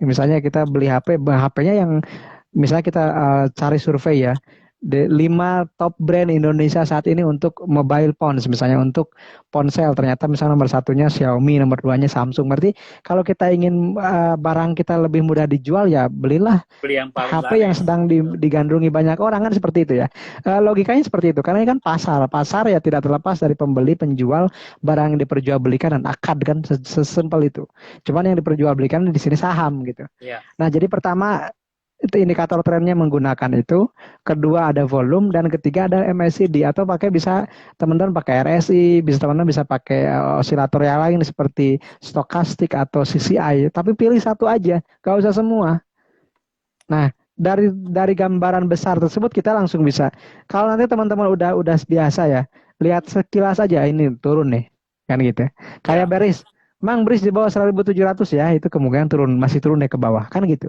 Speaker 2: Misalnya kita beli HP-nya yang misalnya kita cari survei ya, 5 top brand Indonesia saat ini untuk mobile phones, misalnya untuk ponsel, ternyata misalnya nomor satunya Xiaomi, nomor 2-nya Samsung. Berarti kalau kita ingin barang kita lebih mudah dijual ya belilah
Speaker 1: Beli yang paling
Speaker 2: HP yang
Speaker 1: laris.
Speaker 2: sedang digandrungi banyak orang, kan seperti itu ya. Logikanya seperti itu, karena ini kan pasar ya tidak terlepas dari pembeli penjual, barang yang diperjualbelikan dan akad kan, sesimpel itu. Cuman yang diperjualbelikan di sini saham gitu.
Speaker 1: Ya.
Speaker 2: Nah, jadi pertama itu indikator trennya menggunakan itu, kedua ada volume, dan ketiga ada MACD atau bisa teman-teman pakai RSI, teman-teman bisa pakai osilator yang lain seperti stokastik atau CCI, tapi pilih satu aja, gak usah semua. Nah, dari gambaran besar tersebut kita langsung bisa. Kalau nanti teman-teman udah biasa ya, lihat sekilas aja ini turun nih, kan gitu. Kayak
Speaker 1: Ya.
Speaker 2: beris, Mang beris di bawah 1.700 ya, itu kemungkinan masih turun deh ke bawah, kan gitu.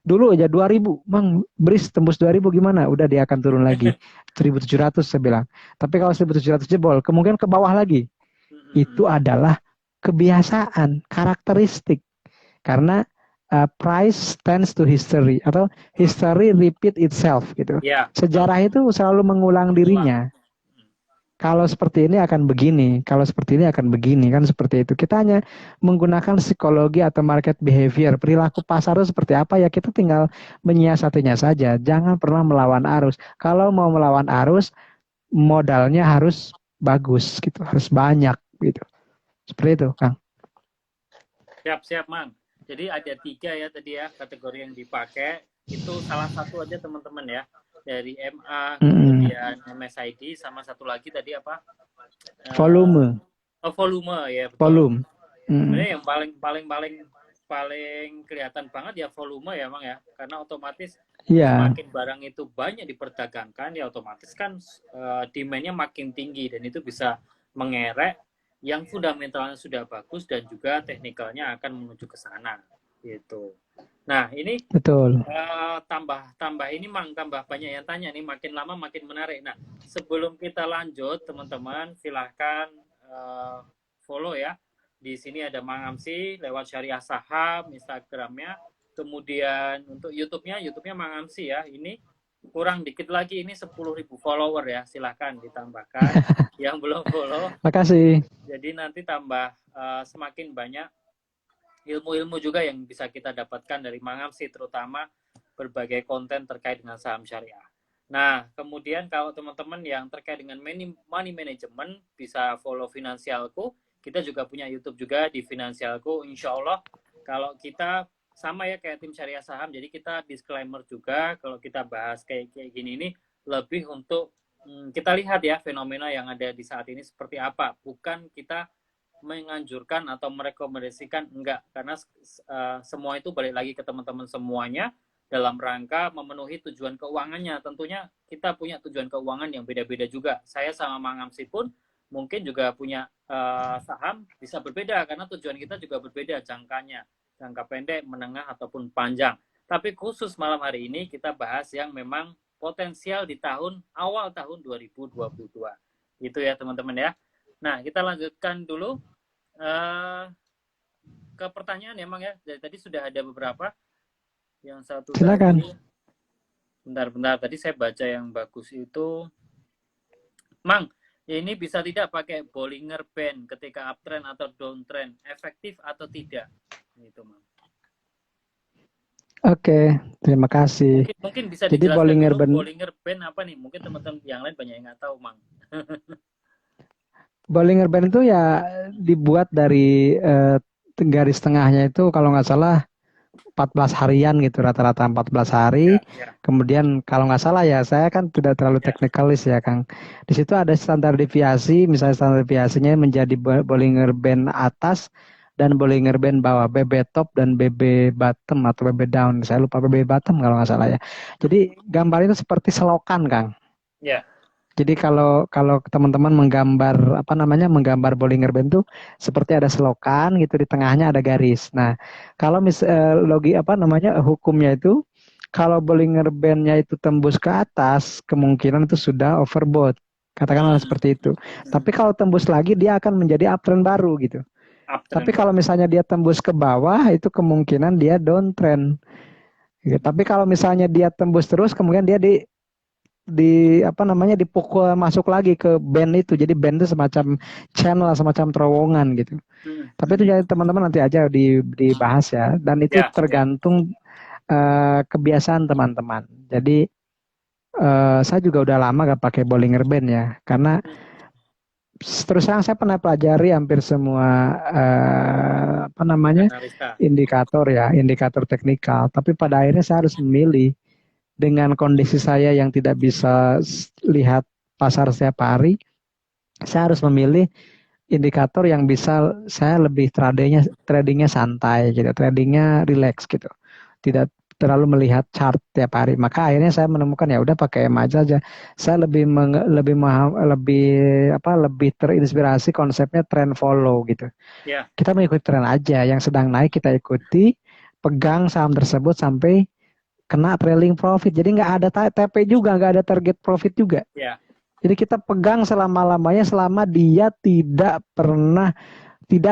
Speaker 2: Dulu aja 2000, Mang beris tembus 2000 gimana? Udah dia akan turun lagi 1.700 saya bilang. Tapi kalau 1.700 jebol, kemungkinan ke bawah lagi. Itu adalah kebiasaan, karakteristik. Karena price tends to history atau
Speaker 1: Hmm.
Speaker 2: history repeat itself gitu.
Speaker 1: Ya, betul.
Speaker 2: Sejarah itu selalu mengulang
Speaker 1: Ulang.
Speaker 2: dirinya. Kalau seperti ini akan begini, kalau seperti ini akan begini, kan seperti itu. Kita hanya menggunakan psikologi atau market behavior, perilaku pasar itu seperti apa ya, kita tinggal menyiasatinya saja. Jangan pernah melawan arus. Kalau mau melawan arus, modalnya harus bagus gitu, harus banyak gitu. Seperti itu, Kang.
Speaker 1: Siap, siap, Mang. Jadi ada 3 ya tadi ya kategori yang dipakai. Itu salah satu aja teman-teman ya. Dari MA,
Speaker 2: Mm-mm.
Speaker 1: kemudian MSID, sama satu lagi tadi apa?
Speaker 2: Volume,
Speaker 1: Volume ya, betul.
Speaker 2: volume. Mm-mm.
Speaker 1: Sebenarnya yang paling paling paling paling kelihatan banget ya volume ya, Mang ya. Karena otomatis
Speaker 2: Iya,
Speaker 1: semakin barang itu banyak diperdagangkan ya otomatis kan demand-nya makin tinggi dan itu bisa mengerek yang fundamentalnya sudah bagus dan juga teknikalnya akan menuju ke sana gitu. Nah, ini
Speaker 2: betul.
Speaker 1: tambah ini Mang, tambah banyak yang tanya nih, makin lama makin menarik. Nah, sebelum kita lanjut teman-teman silahkan follow ya. Di sini ada Mang Amsi lewat Syariah Saham Instagramnya. Kemudian untuk YouTube-nya Mang Amsi ya. Ini kurang dikit lagi, ini 10.000 follower ya. Silahkan ditambahkan yang belum follow.
Speaker 2: Makasih.
Speaker 1: Jadi nanti tambah semakin banyak ilmu-ilmu juga yang bisa kita dapatkan dari Mang Amsi, terutama berbagai konten terkait dengan saham syariah. Nah, kemudian kalau teman-teman yang terkait dengan money management bisa follow Finansialku. Kita juga punya YouTube juga di Finansialku. Insya Allah kalau kita sama ya kayak tim syariah saham. Jadi kita disclaimer juga kalau kita bahas kayak gini ini lebih untuk kita lihat ya fenomena yang ada di saat ini seperti apa. Bukan kita menganjurkan atau merekomendasikan, enggak, karena semua itu balik lagi ke teman-teman semuanya dalam rangka memenuhi tujuan keuangannya. Tentunya kita punya tujuan keuangan yang beda-beda juga. Saya sama Mang Amsi pun mungkin juga punya saham bisa berbeda karena tujuan kita juga berbeda jangkanya, jangka pendek, menengah ataupun panjang. Tapi khusus malam hari ini kita bahas yang memang potensial di awal tahun 2022. Itu ya teman-teman ya. Nah, kita lanjutkan dulu ke pertanyaan ya, Mang ya. Dari tadi sudah ada beberapa. Yang satu
Speaker 2: Silakan.
Speaker 1: tadi, bentar-bentar, tadi saya baca yang bagus itu. Mang, ini bisa tidak pakai Bollinger Band ketika uptrend atau downtrend, efektif atau tidak? Itu, Mang.
Speaker 2: Oke, terima kasih.
Speaker 1: Mungkin bisa
Speaker 2: Jadi
Speaker 1: dijelaskan
Speaker 2: Bollinger
Speaker 1: dulu
Speaker 2: Band,
Speaker 1: Bollinger Band apa nih? Mungkin teman-teman yang lain banyak yang nggak tahu, Mang.
Speaker 2: Bollinger Band itu ya dibuat dari garis tengahnya itu kalau nggak salah 14 harian gitu, rata-rata 14 hari.
Speaker 1: Ya, ya,
Speaker 2: Kemudian kalau nggak salah ya, saya kan tidak terlalu
Speaker 1: ya.
Speaker 2: teknikalis ya Kang. Di situ ada standar deviasi, misalnya standar deviasinya menjadi Bollinger Band atas dan Bollinger Band bawah, BB top dan BB bottom atau BB down. Saya lupa BB bottom kalau nggak salah ya. Jadi gambar itu seperti selokan Kang.
Speaker 1: Ya.
Speaker 2: Jadi kalau kalau teman-teman menggambar Bollinger Band itu seperti ada selokan gitu, di tengahnya ada garis. Nah, kalau hukumnya itu kalau Bollinger Band-nya itu tembus ke atas, kemungkinan itu sudah overbought. Katakanlah seperti itu. Tapi kalau tembus lagi dia akan menjadi uptrend baru gitu. Tapi
Speaker 1: Uptrend
Speaker 2: kalau
Speaker 1: baru.
Speaker 2: misalnya dia tembus ke bawah, itu kemungkinan dia downtrend. Gitu. Tapi kalau misalnya dia tembus terus, kemudian dia dipukul masuk lagi ke band itu. Jadi band itu semacam channel, semacam terowongan gitu. Tapi itu jadi teman-teman nanti aja dibahas ya. Dan itu
Speaker 1: Ya,
Speaker 2: tergantung kebiasaan teman-teman. Jadi saya juga udah lama gak pakai Bollinger Band ya, karena terus terang saya pernah pelajari hampir semua
Speaker 1: analisa.
Speaker 2: indikator teknikal. Tapi pada akhirnya saya harus memilih dengan kondisi saya yang tidak bisa lihat pasar setiap hari. Saya harus memilih indikator yang bisa saya lebih tradingnya santai gitu, tradingnya relax gitu, tidak terlalu melihat chart tiap hari. Maka akhirnya saya menemukan ya udah pakai EMA aja. Saya lebih terinspirasi konsepnya trend follow gitu.
Speaker 1: Ya.
Speaker 2: Kita mengikuti tren aja, yang sedang naik kita ikuti, pegang saham tersebut sampai kena trailing profit. Jadi nggak ada TP juga, nggak ada target profit juga.
Speaker 1: Ya.
Speaker 2: Jadi kita pegang selama-lamanya selama dia tidak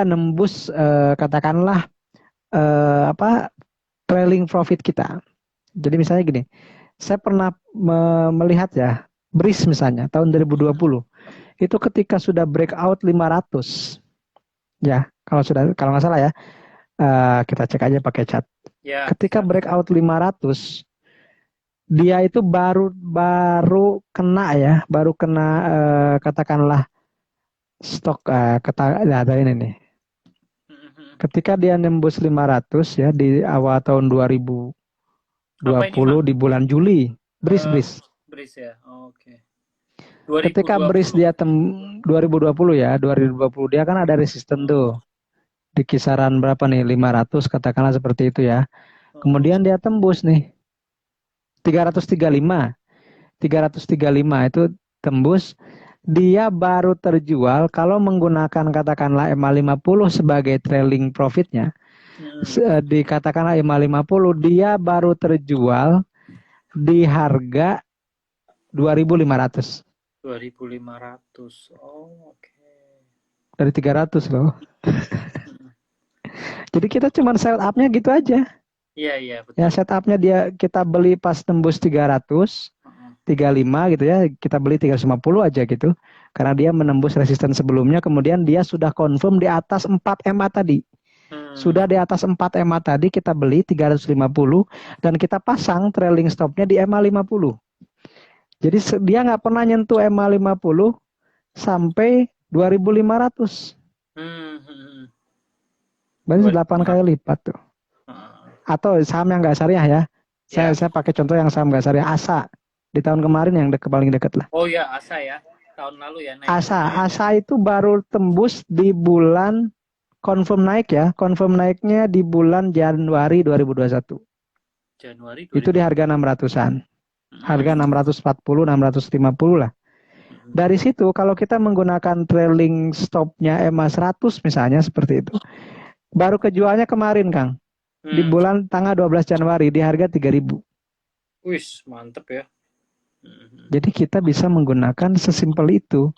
Speaker 2: nembus katakanlah trailing profit kita. Jadi misalnya gini, saya pernah melihat ya, BRIS misalnya tahun 2020 itu ketika sudah breakout 500 ya, kalau nggak salah ya, kita cek aja pakai chat.
Speaker 1: Ya,
Speaker 2: Ketika
Speaker 1: siap.
Speaker 2: breakout 500 dia itu baru kena katakanlah stok ada ini nih. Ketika dia nembus 500 ya di awal tahun 2020
Speaker 1: Apa ini, Mang?
Speaker 2: di bulan Juli, BRIS.
Speaker 1: BRIS ya. Oke.
Speaker 2: Ketika
Speaker 1: 2020.
Speaker 2: BRIS dia 2020 ya, 2020 dia kan ada resisten tuh di kisaran berapa nih, 500 katakanlah seperti itu ya. Kemudian dia tembus nih 335 itu tembus, dia baru terjual kalau menggunakan katakanlah EMA 50 sebagai trailing profitnya. Dikatakanlah EMA 50 dia baru terjual di harga 2.500.
Speaker 1: 2.500. Oh, oke.
Speaker 2: Dari 300 loh. Jadi kita cuma setup-nya gitu aja.
Speaker 1: Iya, betul.
Speaker 2: Ya setup-nya kita beli pas tembus 300, 35 gitu ya, kita beli 350 aja gitu. Karena dia menembus resisten sebelumnya, kemudian dia sudah confirm di atas 4 MA tadi. Sudah di atas 4 MA tadi kita beli 350 dan kita pasang trailing stop-nya di MA 50. Jadi dia nggak pernah nyentuh MA 50 sampai 2.500. Berarti 8 kali lipat tuh. Atau saham yang nggak syariah ya. Saya pakai contoh yang saham nggak syariah, ASA. Di tahun kemarin yang paling dekat lah.
Speaker 1: Oh ya, ASA ya. Tahun lalu ya naik.
Speaker 2: ASA itu baru tembus di bulan confirm naik ya. Confirm naiknya di bulan Januari 2021.
Speaker 1: Januari 2021.
Speaker 2: Itu di harga 600-an. Harga 640, 650 lah. Dari situ kalau kita menggunakan trailing stop-nya EMA 100 misalnya seperti itu. Baru kejualnya kemarin, Kang. Di bulan tanggal 12 Januari di harga 3.000.
Speaker 1: Wih, mantep ya.
Speaker 2: Jadi kita bisa menggunakan sesimpel itu.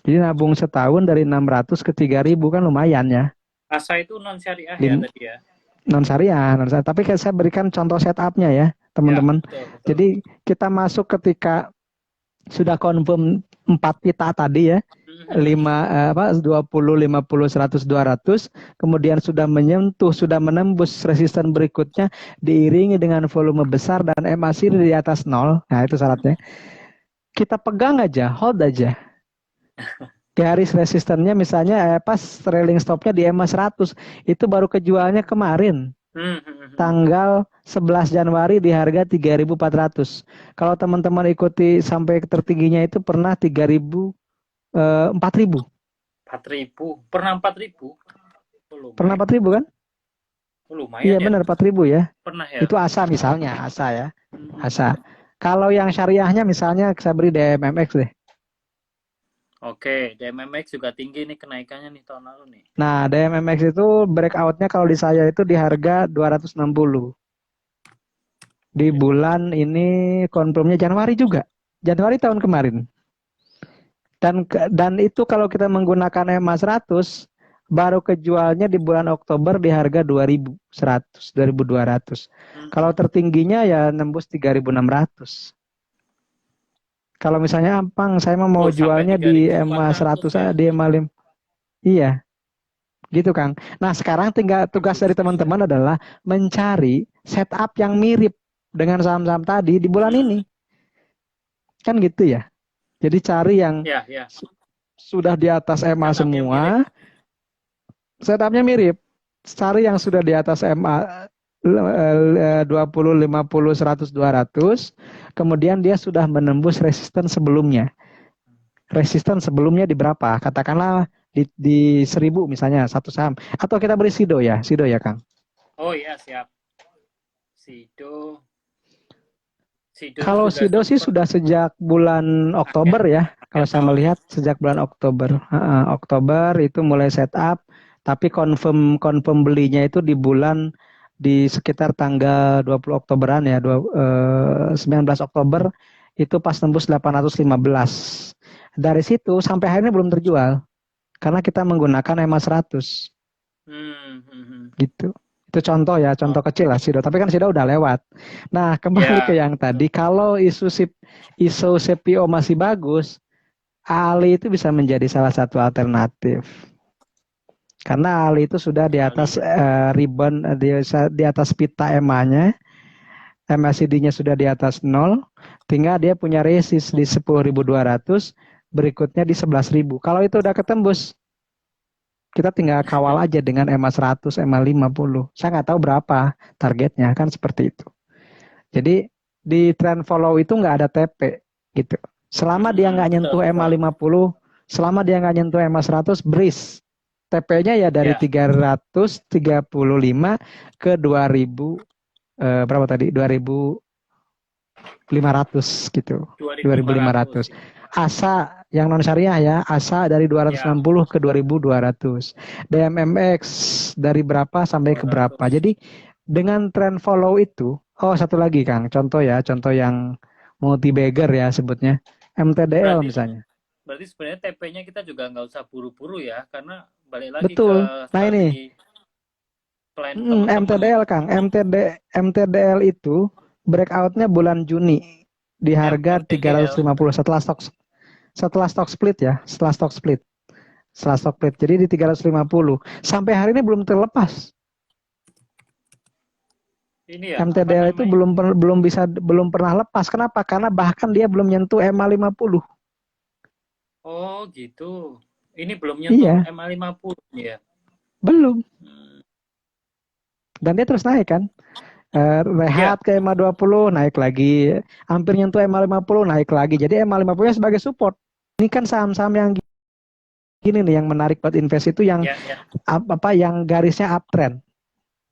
Speaker 2: Jadi nabung setahun dari 600 ke 3.000 kan lumayan ya.
Speaker 1: ASA itu non syariah ya tadi ya.
Speaker 2: Non syariah. Tapi saya berikan contoh setupnya ya, teman-teman.
Speaker 1: Ya, betul.
Speaker 2: Jadi kita masuk ketika sudah confirm 4 pita tadi ya. 20, 50, 100, 200, kemudian sudah menembus resisten berikutnya diiringi dengan volume besar dan MACD di atas 0. Nah, itu syaratnya. Kita pegang aja, hold aja. Garis resistennya misalnya pas trailing stopnya di EMA 100 itu baru kejualnya kemarin. Tanggal 11 Januari di harga 3.400. Kalau teman-teman ikuti sampai tertingginya itu pernah 4.000.
Speaker 1: Pernah 4.000?
Speaker 2: Pernah 4.000 kan?
Speaker 1: Lumayan.
Speaker 2: Iya benar 4.000 ya.
Speaker 1: Pernah ya.
Speaker 2: Itu ASA misalnya, ASA ya. ASA. Kalau yang syariahnya misalnya saya beri DMMX deh.
Speaker 1: Oke, DMMX juga tinggi nih kenaikannya nih tahun lalu nih.
Speaker 2: Nah, DMMX itu breakout-nya kalau di saya itu di harga 260. Di bulan ini confirmnya Januari juga. Januari tahun kemarin. Dan itu kalau kita menggunakan EMA 100 baru kejualnya di bulan Oktober di harga 2.100, 2.200. Kalau tertingginya ya nembus 3.600. Kalau misalnya Ampang saya mau jualnya di EMA 100 ya? Di EMA 5. Iya. Gitu Kang. Nah, sekarang tinggal tugas dari teman-teman adalah mencari setup yang mirip dengan saham-saham tadi di bulan ini. Kan gitu ya. Jadi cari yang sudah di atas EMA semua, setupnya mirip. Cari yang sudah di atas EMA 20, 50, 100, 200, kemudian dia sudah menembus resisten sebelumnya. Resisten sebelumnya di berapa? Katakanlah di 1.000 misalnya satu saham. Atau kita beri Sido ya Kang.
Speaker 1: Oh iya siap. Sido
Speaker 2: kalau Sido sih sudah sejak bulan Oktober ya. Kalau saya melihat sejak bulan Oktober. Oktober itu mulai setup, tapi confirm belinya itu di sekitar tanggal 20 Oktoberan ya, 19 Oktober itu pas tembus 815. Dari situ sampai hari ini belum terjual. Karena kita menggunakan EMA 100. Gitu. Itu Itu contoh ya, contoh kecil lah Sido. Tapi kan Sido udah lewat. Nah, kembali ke
Speaker 1: Ya,
Speaker 2: yang tadi, kalau isu CPO masih bagus, Ali itu bisa menjadi salah satu alternatif. Karena Ali itu sudah di
Speaker 1: Ali
Speaker 2: atas
Speaker 1: ya.
Speaker 2: ribbon, di atas pita EMA-nya, MACD-nya sudah di atas 0, tinggal dia punya resist di 10.200, berikutnya di 11.000. Kalau itu udah ketembus, kita tinggal kawal aja dengan EMA 100, EMA 50. Saya nggak tahu berapa targetnya, kan seperti itu. Jadi di trend follow itu nggak ada TP gitu. Selama dia nggak
Speaker 1: Betul,
Speaker 2: nyentuh EMA
Speaker 1: betul.
Speaker 2: 50, selama dia nggak nyentuh EMA 100, beris. TP-nya ya dari
Speaker 1: Ya,
Speaker 2: 335 ke 2000, berapa tadi? 2.500 gitu.
Speaker 1: 2.500
Speaker 2: 2.500.
Speaker 1: ya.
Speaker 2: ASA yang non syariah ya, ASA dari
Speaker 1: Ya,
Speaker 2: 260 ke 2.200. DMMX dari berapa sampai ke berapa.
Speaker 1: 200.
Speaker 2: Jadi dengan trend follow itu, oh satu lagi Kang, contoh ya, contoh yang multi bagger ya sebutnya, MTDL
Speaker 1: Berarti
Speaker 2: misalnya.
Speaker 1: berarti sebenarnya TP-nya kita juga nggak usah buru-buru ya, karena balik lagi ke
Speaker 2: Betul. Nah ini,
Speaker 1: strategi plan teman-teman ya.
Speaker 2: MTDL Kang, MTDL itu breakoutnya bulan Juni di harga
Speaker 1: MTDL.
Speaker 2: 350 setelah stock split ya, setelah stock split. Jadi di 350 sampai hari ini belum terlepas.
Speaker 1: Ini ya, apa
Speaker 2: MTDL itu
Speaker 1: namanya?
Speaker 2: belum pernah lepas. Kenapa? Karena bahkan dia belum nyentuh EMA 50.
Speaker 1: Oh, gitu. Ini belum nyentuh
Speaker 2: Iya,
Speaker 1: MA50 ya.
Speaker 2: belum.
Speaker 1: Hmm.
Speaker 2: Dan dia terus naik kan.
Speaker 1: Ya,
Speaker 2: Rehat ke EMA 20 naik lagi. Hampir nyentuh EMA 50 naik lagi. Jadi EMA 50-nya sebagai support. Ini kan saham-saham yang gini nih yang menarik buat invest itu yang
Speaker 1: ya, ya,
Speaker 2: apa yang garisnya uptrend.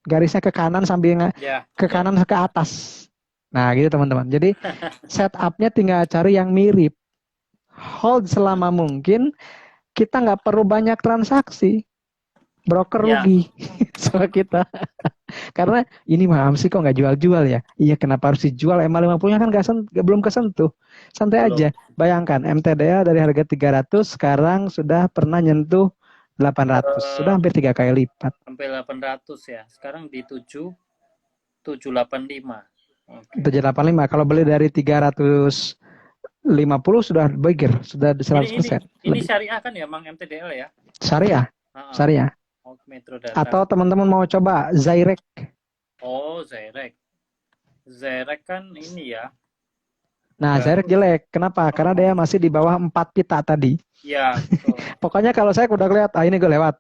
Speaker 2: Garisnya ke kanan sambil
Speaker 1: ya,
Speaker 2: ke
Speaker 1: betul.
Speaker 2: kanan ke atas. Nah, gitu teman-teman. Jadi setupnya tinggal cari yang mirip. Hold selama
Speaker 1: Hmm.
Speaker 2: mungkin, kita nggak perlu banyak transaksi. Broker
Speaker 1: Ya,
Speaker 2: rugi sama kita. Karena ini mah sih kok nggak jual-jual ya. Iya, kenapa harus dijual? EMA 50-nya kan belum kesentuh. Santai aja.
Speaker 1: belum.
Speaker 2: Bayangkan MTDA dari harga 300 sekarang sudah pernah nyentuh 800. Sudah
Speaker 1: Eh,
Speaker 2: hampir 3 kali lipat.
Speaker 1: Sampai 800 ya. Sekarang di 7.785. Oke.
Speaker 2: 785. Kalau beli dari 350 sudah bigger, sudah
Speaker 1: Ini ini
Speaker 2: 100%
Speaker 1: ini
Speaker 2: lebih.
Speaker 1: syariah kan ya, Mang MTDL ya?
Speaker 2: Syariah,
Speaker 1: Heeh.
Speaker 2: syariah.
Speaker 1: Oh, Metro Data.
Speaker 2: Atau teman-teman mau coba Zyrek.
Speaker 1: Oh, Zerek. Zerek kan ini ya,
Speaker 2: Nah, Zyrek
Speaker 1: baru.
Speaker 2: jelek. Kenapa? Karena
Speaker 1: Oh,
Speaker 2: dia masih di bawah 4 pita tadi.
Speaker 1: ya, betul.
Speaker 2: Pokoknya kalau saya udah lihat, ini gue lewat.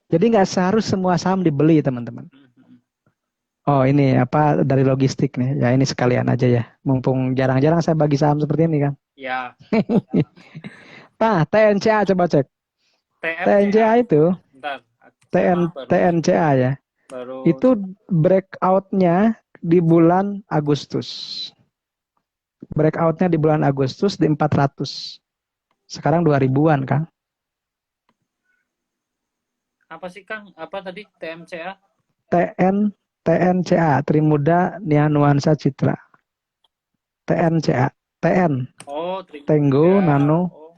Speaker 2: Jadi nggak seharus semua saham dibeli, teman-teman.
Speaker 1: Mhm.
Speaker 2: Oh, ini apa dari logistik nih. Ya, ini sekalian aja ya. Mumpung jarang-jarang saya bagi saham seperti ini kan.
Speaker 1: Ya,
Speaker 2: Nah, TNCA coba cek.
Speaker 1: TMCA.
Speaker 2: TNCA itu,
Speaker 1: Bentar, sama
Speaker 2: TNCA ya.
Speaker 1: baru
Speaker 2: Itu breakoutnya di bulan Agustus. Breakoutnya di bulan Agustus di 400. Sekarang 2000-an, Kang.
Speaker 1: apa sih Kang? Apa tadi TMCA?
Speaker 2: TN TNCA, Trimuda Nia Nuansa Citra. TNCA. TN,
Speaker 1: Oh,
Speaker 2: Tenggo,
Speaker 1: Trimuda.
Speaker 2: Nano.
Speaker 1: Oh,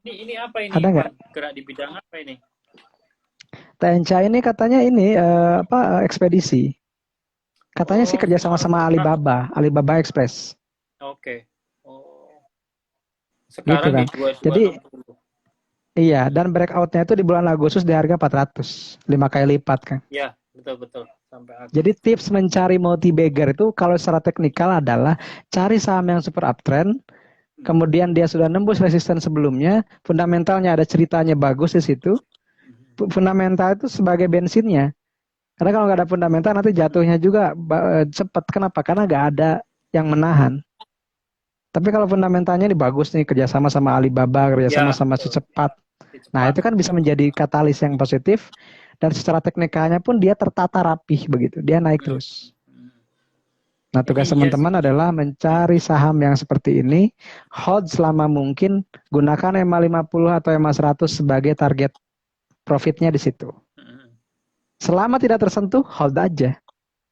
Speaker 1: ini apa ini?
Speaker 2: Ada nggak?
Speaker 1: Bergerak di bidang apa ini?
Speaker 2: TNCA ini katanya ini ekspedisi. Katanya sih
Speaker 1: Oh,
Speaker 2: kerja sama
Speaker 1: sekarang
Speaker 2: sama Alibaba, Alibaba Express.
Speaker 1: oke. Oh,
Speaker 2: Gitu
Speaker 1: sekarang di
Speaker 2: kan.
Speaker 1: dua ribu
Speaker 2: Jadi
Speaker 1: enam puluh.
Speaker 2: iya, dan breakoutnya itu di bulan Agustus di harga 400. 5 kali lipat kan.
Speaker 1: Ya, betul betul sampai
Speaker 2: Jadi
Speaker 1: Agustus.
Speaker 2: tips mencari multi bagger itu kalau secara teknikal adalah cari saham yang super uptrend,
Speaker 1: Mhm.
Speaker 2: kemudian dia sudah nembus resisten sebelumnya, fundamentalnya ada ceritanya bagus di situ.
Speaker 1: Mhm.
Speaker 2: Fundamental itu sebagai bensinnya. Karena kalau nggak ada fundamental nanti jatuhnya juga cepat. Kenapa? Karena nggak ada yang menahan. Tapi kalau fundamentalnya ini bagus nih, kerjasama sama Alibaba, kerjasama
Speaker 1: Ya,
Speaker 2: sama si
Speaker 1: betul.
Speaker 2: cepat.
Speaker 1: Si
Speaker 2: Nah
Speaker 1: cepat.
Speaker 2: itu kan bisa menjadi katalis yang positif dan secara teknikalnya pun dia tertata rapih begitu, dia naik
Speaker 1: Mhm.
Speaker 2: terus.
Speaker 1: Mhm.
Speaker 2: Nah
Speaker 1: Ini
Speaker 2: tugas
Speaker 1: iya sih.
Speaker 2: teman-teman adalah mencari saham yang seperti ini, hold selama mungkin, gunakan EMA 50 atau EMA 100 sebagai target profitnya di situ.
Speaker 1: Mhm.
Speaker 2: Selama tidak tersentuh, hold aja.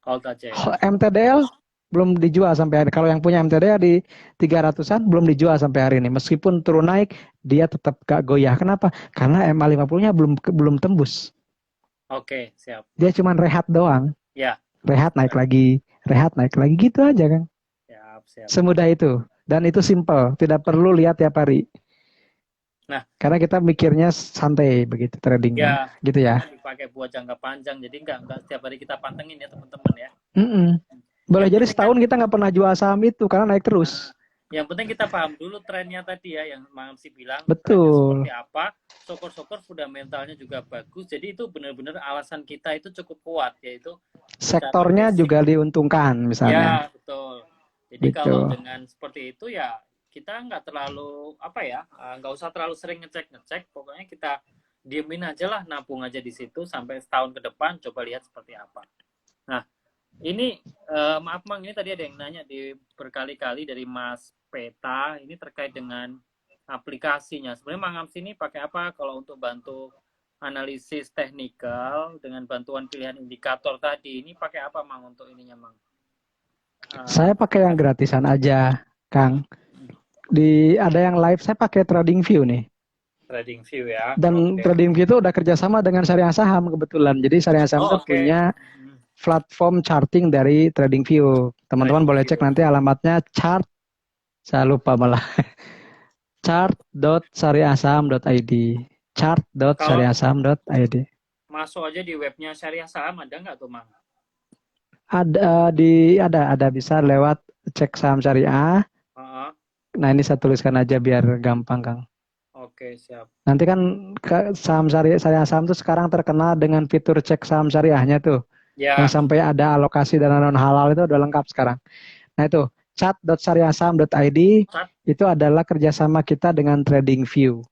Speaker 1: Hold aja ya.
Speaker 2: MTDL belum dijual sampai hari ini. Kalau yang punya MTDL di 300-an belum dijual sampai hari ini. Meskipun turun naik, dia tetap gak goyah. Kenapa? Karena EMA 50-nya belum tembus.
Speaker 1: Oke, siap.
Speaker 2: Dia cuma rehat doang.
Speaker 1: Ya,
Speaker 2: Rehat naik lagi, rehat naik lagi gitu aja kan.
Speaker 1: siap, siap.
Speaker 2: Semudah itu. Dan itu simple, tidak perlu lihat tiap hari.
Speaker 1: Nah,
Speaker 2: Karena kita mikirnya santai begitu tradingnya,
Speaker 1: ya
Speaker 2: gitu
Speaker 1: ini
Speaker 2: ya.
Speaker 1: kan dipakai buat jangka panjang, jadi nggak setiap hari kita pantengin ya teman-teman ya.
Speaker 2: Mm-mm. Boleh
Speaker 1: Yang
Speaker 2: jadi
Speaker 1: penting kan,
Speaker 2: setahun kita nggak pernah jual saham itu karena naik
Speaker 1: nah,
Speaker 2: terus.
Speaker 1: yang penting kita paham dulu trennya tadi ya, yang Mang Si bilang trennya seperti
Speaker 2: Betul.
Speaker 1: apa, sokor-sokor fundamentalnya juga bagus, jadi itu benar-benar alasan kita itu cukup kuat, yaitu secara
Speaker 2: Sektornya
Speaker 1: basic.
Speaker 2: juga diuntungkan misalnya.
Speaker 1: Ya, betul. Jadi kalau
Speaker 2: Gitu.
Speaker 1: dengan seperti itu ya kita nggak terlalu apa ya, nggak usah terlalu sering ngecek-ngecek. Pokoknya kita diemin aja lah, nabung aja di situ sampai setahun ke depan. Coba lihat seperti apa. Nah, ini maaf Mang, ini tadi ada yang nanya di berkali-kali dari Mas Peta. Ini terkait dengan aplikasinya. Sebenarnya Mang Ams ini pakai apa kalau untuk bantu analisis teknikal dengan bantuan pilihan indikator tadi? Ini pakai apa Mang untuk ininya Mang?
Speaker 2: Saya pakai yang gratisan aja, Kang. Ada yang live saya pakai TradingView nih.
Speaker 1: Trading View ya.
Speaker 2: Dan
Speaker 1: Oke.
Speaker 2: TradingView itu udah kerjasama dengan Syariah Saham kebetulan. Jadi Syariah Saham itu
Speaker 1: Oh, oke.
Speaker 2: punya platform charting dari TradingView. Teman-teman
Speaker 1: Trading
Speaker 2: boleh cek
Speaker 1: View.
Speaker 2: nanti alamatnya chart, saya lupa malah, chart.syariahsaham.id.
Speaker 1: Kalau
Speaker 2: chart.syariahsaham.id.
Speaker 1: masuk aja di webnya Syariah Saham ada nggak tuh, Mang?
Speaker 2: Ada bisa lewat cek saham syariah.
Speaker 1: Uh-huh.
Speaker 2: Nah, ini saya tuliskan aja biar gampang, Kang.
Speaker 1: Oke, siap.
Speaker 2: Nanti kan saham syariah saham tuh sekarang terkenal dengan fitur cek saham syariahnya tuh. Yang
Speaker 1: Ya,
Speaker 2: sampai ada alokasi dana non halal itu udah lengkap sekarang. Nah itu chat.syariahsaham.id
Speaker 1: Sat.
Speaker 2: itu adalah kerjasama kita dengan TradingView.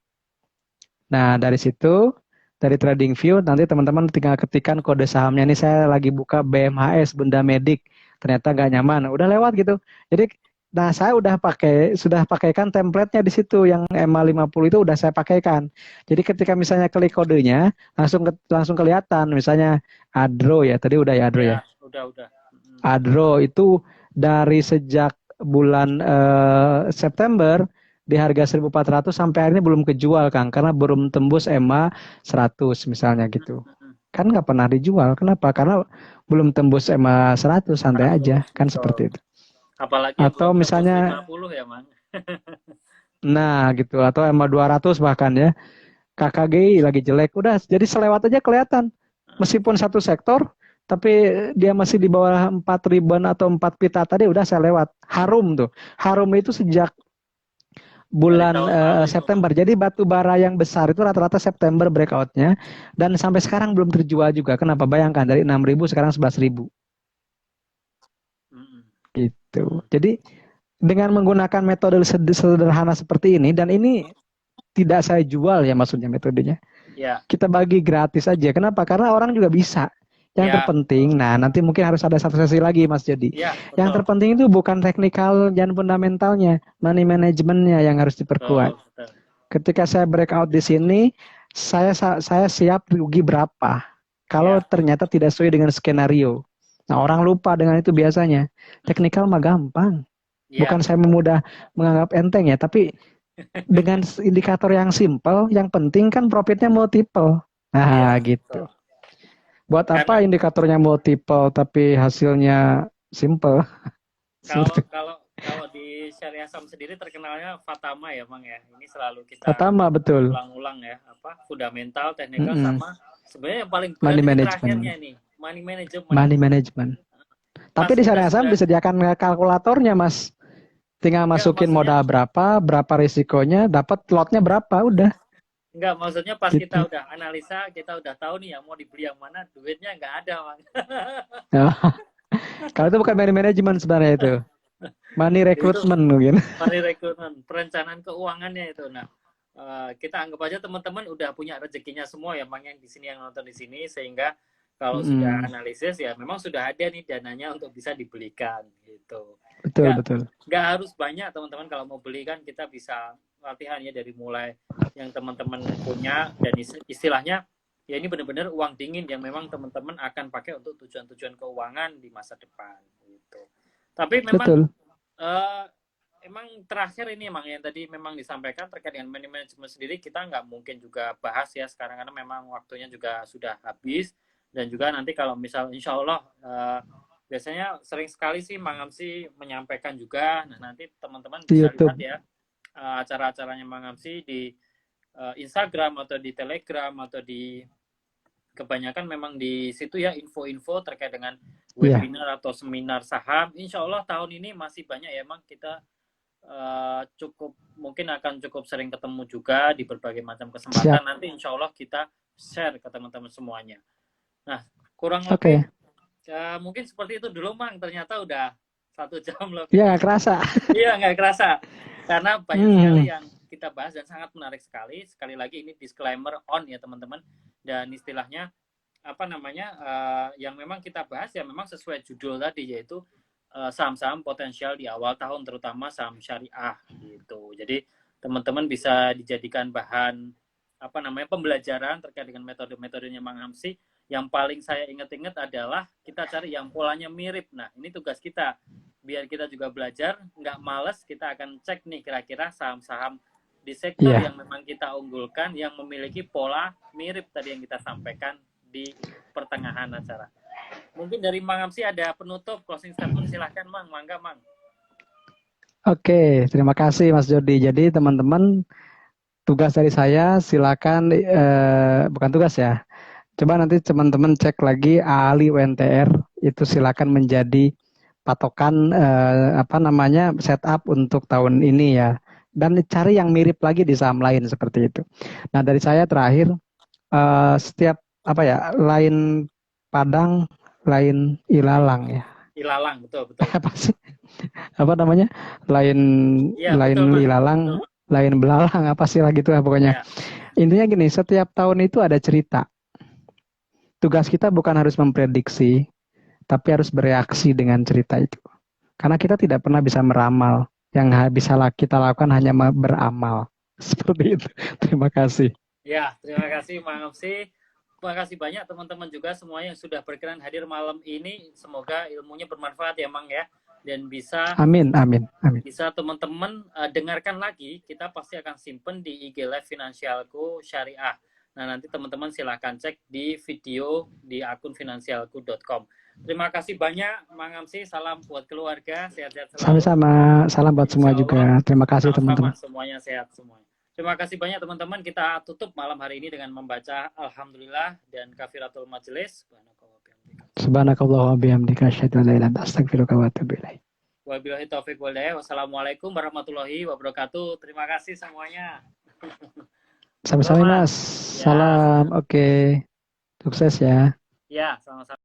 Speaker 2: Nah dari situ, dari TradingView nanti teman-teman tinggal ketikkan kode sahamnya. Ini saya lagi buka BMHS Bunda Medik, ternyata nggak nyaman, udah lewat gitu. Jadi, nah saya sudah pakaikan template-nya di situ yang EMA 50 itu udah saya pakaikan. Jadi ketika misalnya klik kodenya, langsung kelihatan. Misalnya Adro ya, tadi udah ya Adro ya.
Speaker 1: Ya, udah.
Speaker 2: Adro itu dari sejak bulan September di harga 1.400 sampai hari ini belum kejual Kang karena belum tembus EMA 100 misalnya gitu. Kan nggak pernah dijual. Kenapa? Karena belum tembus EMA 100, santai aja
Speaker 1: 100,
Speaker 2: kan
Speaker 1: betul.
Speaker 2: seperti itu.
Speaker 1: Apalagi yang
Speaker 2: Atau
Speaker 1: belum tembus
Speaker 2: misalnya
Speaker 1: 50 ya, Mang.
Speaker 2: nah gitu atau EMA 200 bahkan ya. KKGI lagi jelek udah jadi selewat aja kelihatan. Meskipun satu sektor tapi dia masih di bawah 4 ribuan atau 4 pita tadi udah saya lewat. Harum tuh. Harum itu sejak
Speaker 1: Dari
Speaker 2: bulan
Speaker 1: tahun lalu itu, Mang.
Speaker 2: September. Jadi batu bara yang besar itu rata-rata September breakoutnya dan sampai sekarang belum terjual juga. Kenapa? Bayangkan dari 6.000 sekarang 11.000 gitu. Jadi dengan menggunakan metode sederhana seperti ini dan ini tidak saya jual ya maksudnya metodenya.
Speaker 1: Ya,
Speaker 2: Kita bagi gratis aja. Kenapa? Karena orang juga bisa. Yang
Speaker 1: ya,
Speaker 2: terpenting,
Speaker 1: betul.
Speaker 2: nah nanti mungkin harus ada satu sesi lagi Mas Jody.
Speaker 1: Ya,
Speaker 2: Yang
Speaker 1: betul.
Speaker 2: terpenting itu bukan teknikal dan fundamentalnya, money managementnya yang harus diperkuat.
Speaker 1: Betul, betul.
Speaker 2: Ketika saya breakout di sini, saya siap rugi berapa. Kalau
Speaker 1: Ya,
Speaker 2: ternyata tidak sesuai dengan skenario. Nah orang lupa dengan itu biasanya. Teknikal mah gampang.
Speaker 1: ya,
Speaker 2: Bukan saya menganggap enteng ya, tapi dengan indikator yang simple, yang penting kan profitnya multiple. Nah,
Speaker 1: ya,
Speaker 2: gitu.
Speaker 1: betul.
Speaker 2: Buat apa
Speaker 1: Karena
Speaker 2: indikatornya multiple tapi hasilnya simple?
Speaker 1: kalau
Speaker 2: Seperti
Speaker 1: kalau kalau di Syariah Sam sendiri terkenalnya Fatama ya, Mang ya. Ini selalu kita
Speaker 2: pertama betul.
Speaker 1: ulang-ulang ya, apa fundamental, teknikal
Speaker 2: Mm-mm.
Speaker 1: sama sebenarnya yang paling berat
Speaker 2: Money
Speaker 1: ini
Speaker 2: management.
Speaker 1: terakhirnya nih, money management.
Speaker 2: Money management. Tapi
Speaker 1: Pas
Speaker 2: di
Speaker 1: kita
Speaker 2: syariah saham
Speaker 1: sudah
Speaker 2: disediakan kalkulatornya, Mas. Tinggal
Speaker 1: enggak
Speaker 2: masukin
Speaker 1: maksudnya
Speaker 2: modal berapa risikonya, dapat lotnya berapa, udah.
Speaker 1: enggak maksudnya pas kita
Speaker 2: Gitu.
Speaker 1: udah analisa, kita udah tahu nih yang mau dibeli yang mana, duitnya enggak ada, Mang.
Speaker 2: Nah, kalau itu bukan money management sebenarnya itu. Money
Speaker 1: Itu
Speaker 2: recruitment mungkin.
Speaker 1: money recruitment, perencanaan keuangannya itu. Nah, kita anggap aja teman-teman udah punya rezekinya semua ya, Mang, yang di sini yang nonton di sini sehingga kalau sudah
Speaker 2: Mm-mm.
Speaker 1: analisis ya memang sudah ada nih dananya untuk bisa dibelikan gitu.
Speaker 2: Betul,
Speaker 1: Nggak
Speaker 2: betul.
Speaker 1: nggak harus banyak teman-teman kalau mau beli kan kita bisa latihan ya dari mulai yang teman-teman punya dan istilahnya ya ini benar-benar uang dingin yang memang teman-teman akan pakai untuk tujuan-tujuan keuangan di masa depan gitu. Tapi memang
Speaker 2: Betul.
Speaker 1: eh, emang terakhir ini emang yang tadi memang disampaikan terkait dengan manajemen sendiri kita nggak mungkin juga bahas ya sekarang karena memang waktunya juga sudah habis Dan juga nanti kalau misal insya Allah biasanya sering sekali sih Mang Amsi menyampaikan juga. Nah nanti teman-teman
Speaker 2: Di
Speaker 1: bisa lihat
Speaker 2: YouTube.
Speaker 1: ya acara-acaranya Mang Amsi di Instagram atau di Telegram atau di kebanyakan memang di situ ya info-info terkait dengan
Speaker 2: Iya,
Speaker 1: webinar atau seminar saham. Insya Allah tahun ini masih banyak ya Mang, kita cukup mungkin akan cukup sering ketemu juga di berbagai macam kesempatan.
Speaker 2: siap.
Speaker 1: Nanti insya Allah kita share ke teman-teman semuanya. Nah, kurang lebih
Speaker 2: Oke.
Speaker 1: mungkin seperti itu dulu Mang. Ternyata udah 1 jam
Speaker 2: Iya,
Speaker 1: lebih.
Speaker 2: nggak kerasa.
Speaker 1: Iya, nggak kerasa. Karena banyak sekali
Speaker 2: Hmm,
Speaker 1: yang kita bahas dan sangat menarik sekali. Sekali lagi ini disclaimer on ya teman-teman. Dan istilahnya apa namanya yang memang kita bahas ya memang sesuai judul tadi yaitu saham-saham potensial di awal tahun terutama saham syariah gitu. Jadi teman-teman bisa dijadikan bahan apa namanya pembelajaran terkait dengan metode-metodenya Mang Hamsi. Yang paling saya ingat-ingat adalah kita cari yang polanya mirip. Nah, ini tugas kita. Biar kita juga belajar, nggak males, kita akan cek nih kira-kira saham-saham di sektor
Speaker 2: iya.
Speaker 1: yang memang kita unggulkan, yang memiliki pola mirip tadi yang kita sampaikan di pertengahan acara. Mungkin dari Mang Amsi ada penutup, closing statement, silahkan Mang, mangga Mang.
Speaker 2: Oke, terima kasih Mas Jody. Jadi teman-teman, tugas dari saya silakan bukan tugas ya. Coba nanti teman-teman cek lagi ahli UNTR itu silakan menjadi patokan apa namanya setup untuk tahun ini ya. Dan cari yang mirip lagi di saham lain seperti itu. Nah dari saya terakhir setiap apa ya lain Padang, lain Ilalang ya.
Speaker 1: Ilalang, betul, betul.
Speaker 2: Apa sih? Apa namanya? Lain
Speaker 1: Iya,
Speaker 2: lain
Speaker 1: betul Mang.
Speaker 2: Ilalang, lain Belalang apa sih lah gitu lah pokoknya.
Speaker 1: Ya,
Speaker 2: Intinya gini, setiap tahun itu ada cerita. Tugas kita bukan harus memprediksi, tapi harus bereaksi dengan cerita itu. Karena kita tidak pernah bisa meramal. Yang bisa kita lakukan hanya beramal. Seperti itu. Terima kasih.
Speaker 1: ya, terima kasih Mang Amsi. Terima kasih banyak teman-teman juga semuanya yang sudah berkenan hadir malam ini. Semoga ilmunya bermanfaat ya Mang ya. Dan bisa
Speaker 2: Amin, amin, amin.
Speaker 1: teman-teman dengarkan lagi, kita pasti akan simpen di IG Live Finansialku Syariah. Nah, nanti teman-teman silahkan cek di video di akun finansialku.com. Terima kasih banyak, Mang Amsi. Salam buat keluarga, sehat-sehat selalu.
Speaker 2: Sama-sama. Salam buat semua
Speaker 1: Insya Allah,
Speaker 2: juga. Terima kasih
Speaker 1: sama-sama
Speaker 2: teman-teman.
Speaker 1: semuanya sehat semuanya. Terima kasih banyak teman-teman. Kita tutup malam hari ini dengan membaca Alhamdulillah dan Kafiratul Majelis.
Speaker 2: Subhanakallahumma bihamdika asyhadu an la ilaha illa anta astaghfiruka wa atubu ilaik.
Speaker 1: Wabillahi taufiq wal hidayah. Wassalamualaikum warahmatullahi wabarakatuh. Terima kasih semuanya.
Speaker 2: Sama-sama Mas.
Speaker 1: Ya,
Speaker 2: Salam. Oke. Sukses ya.
Speaker 1: ya, sama-sama.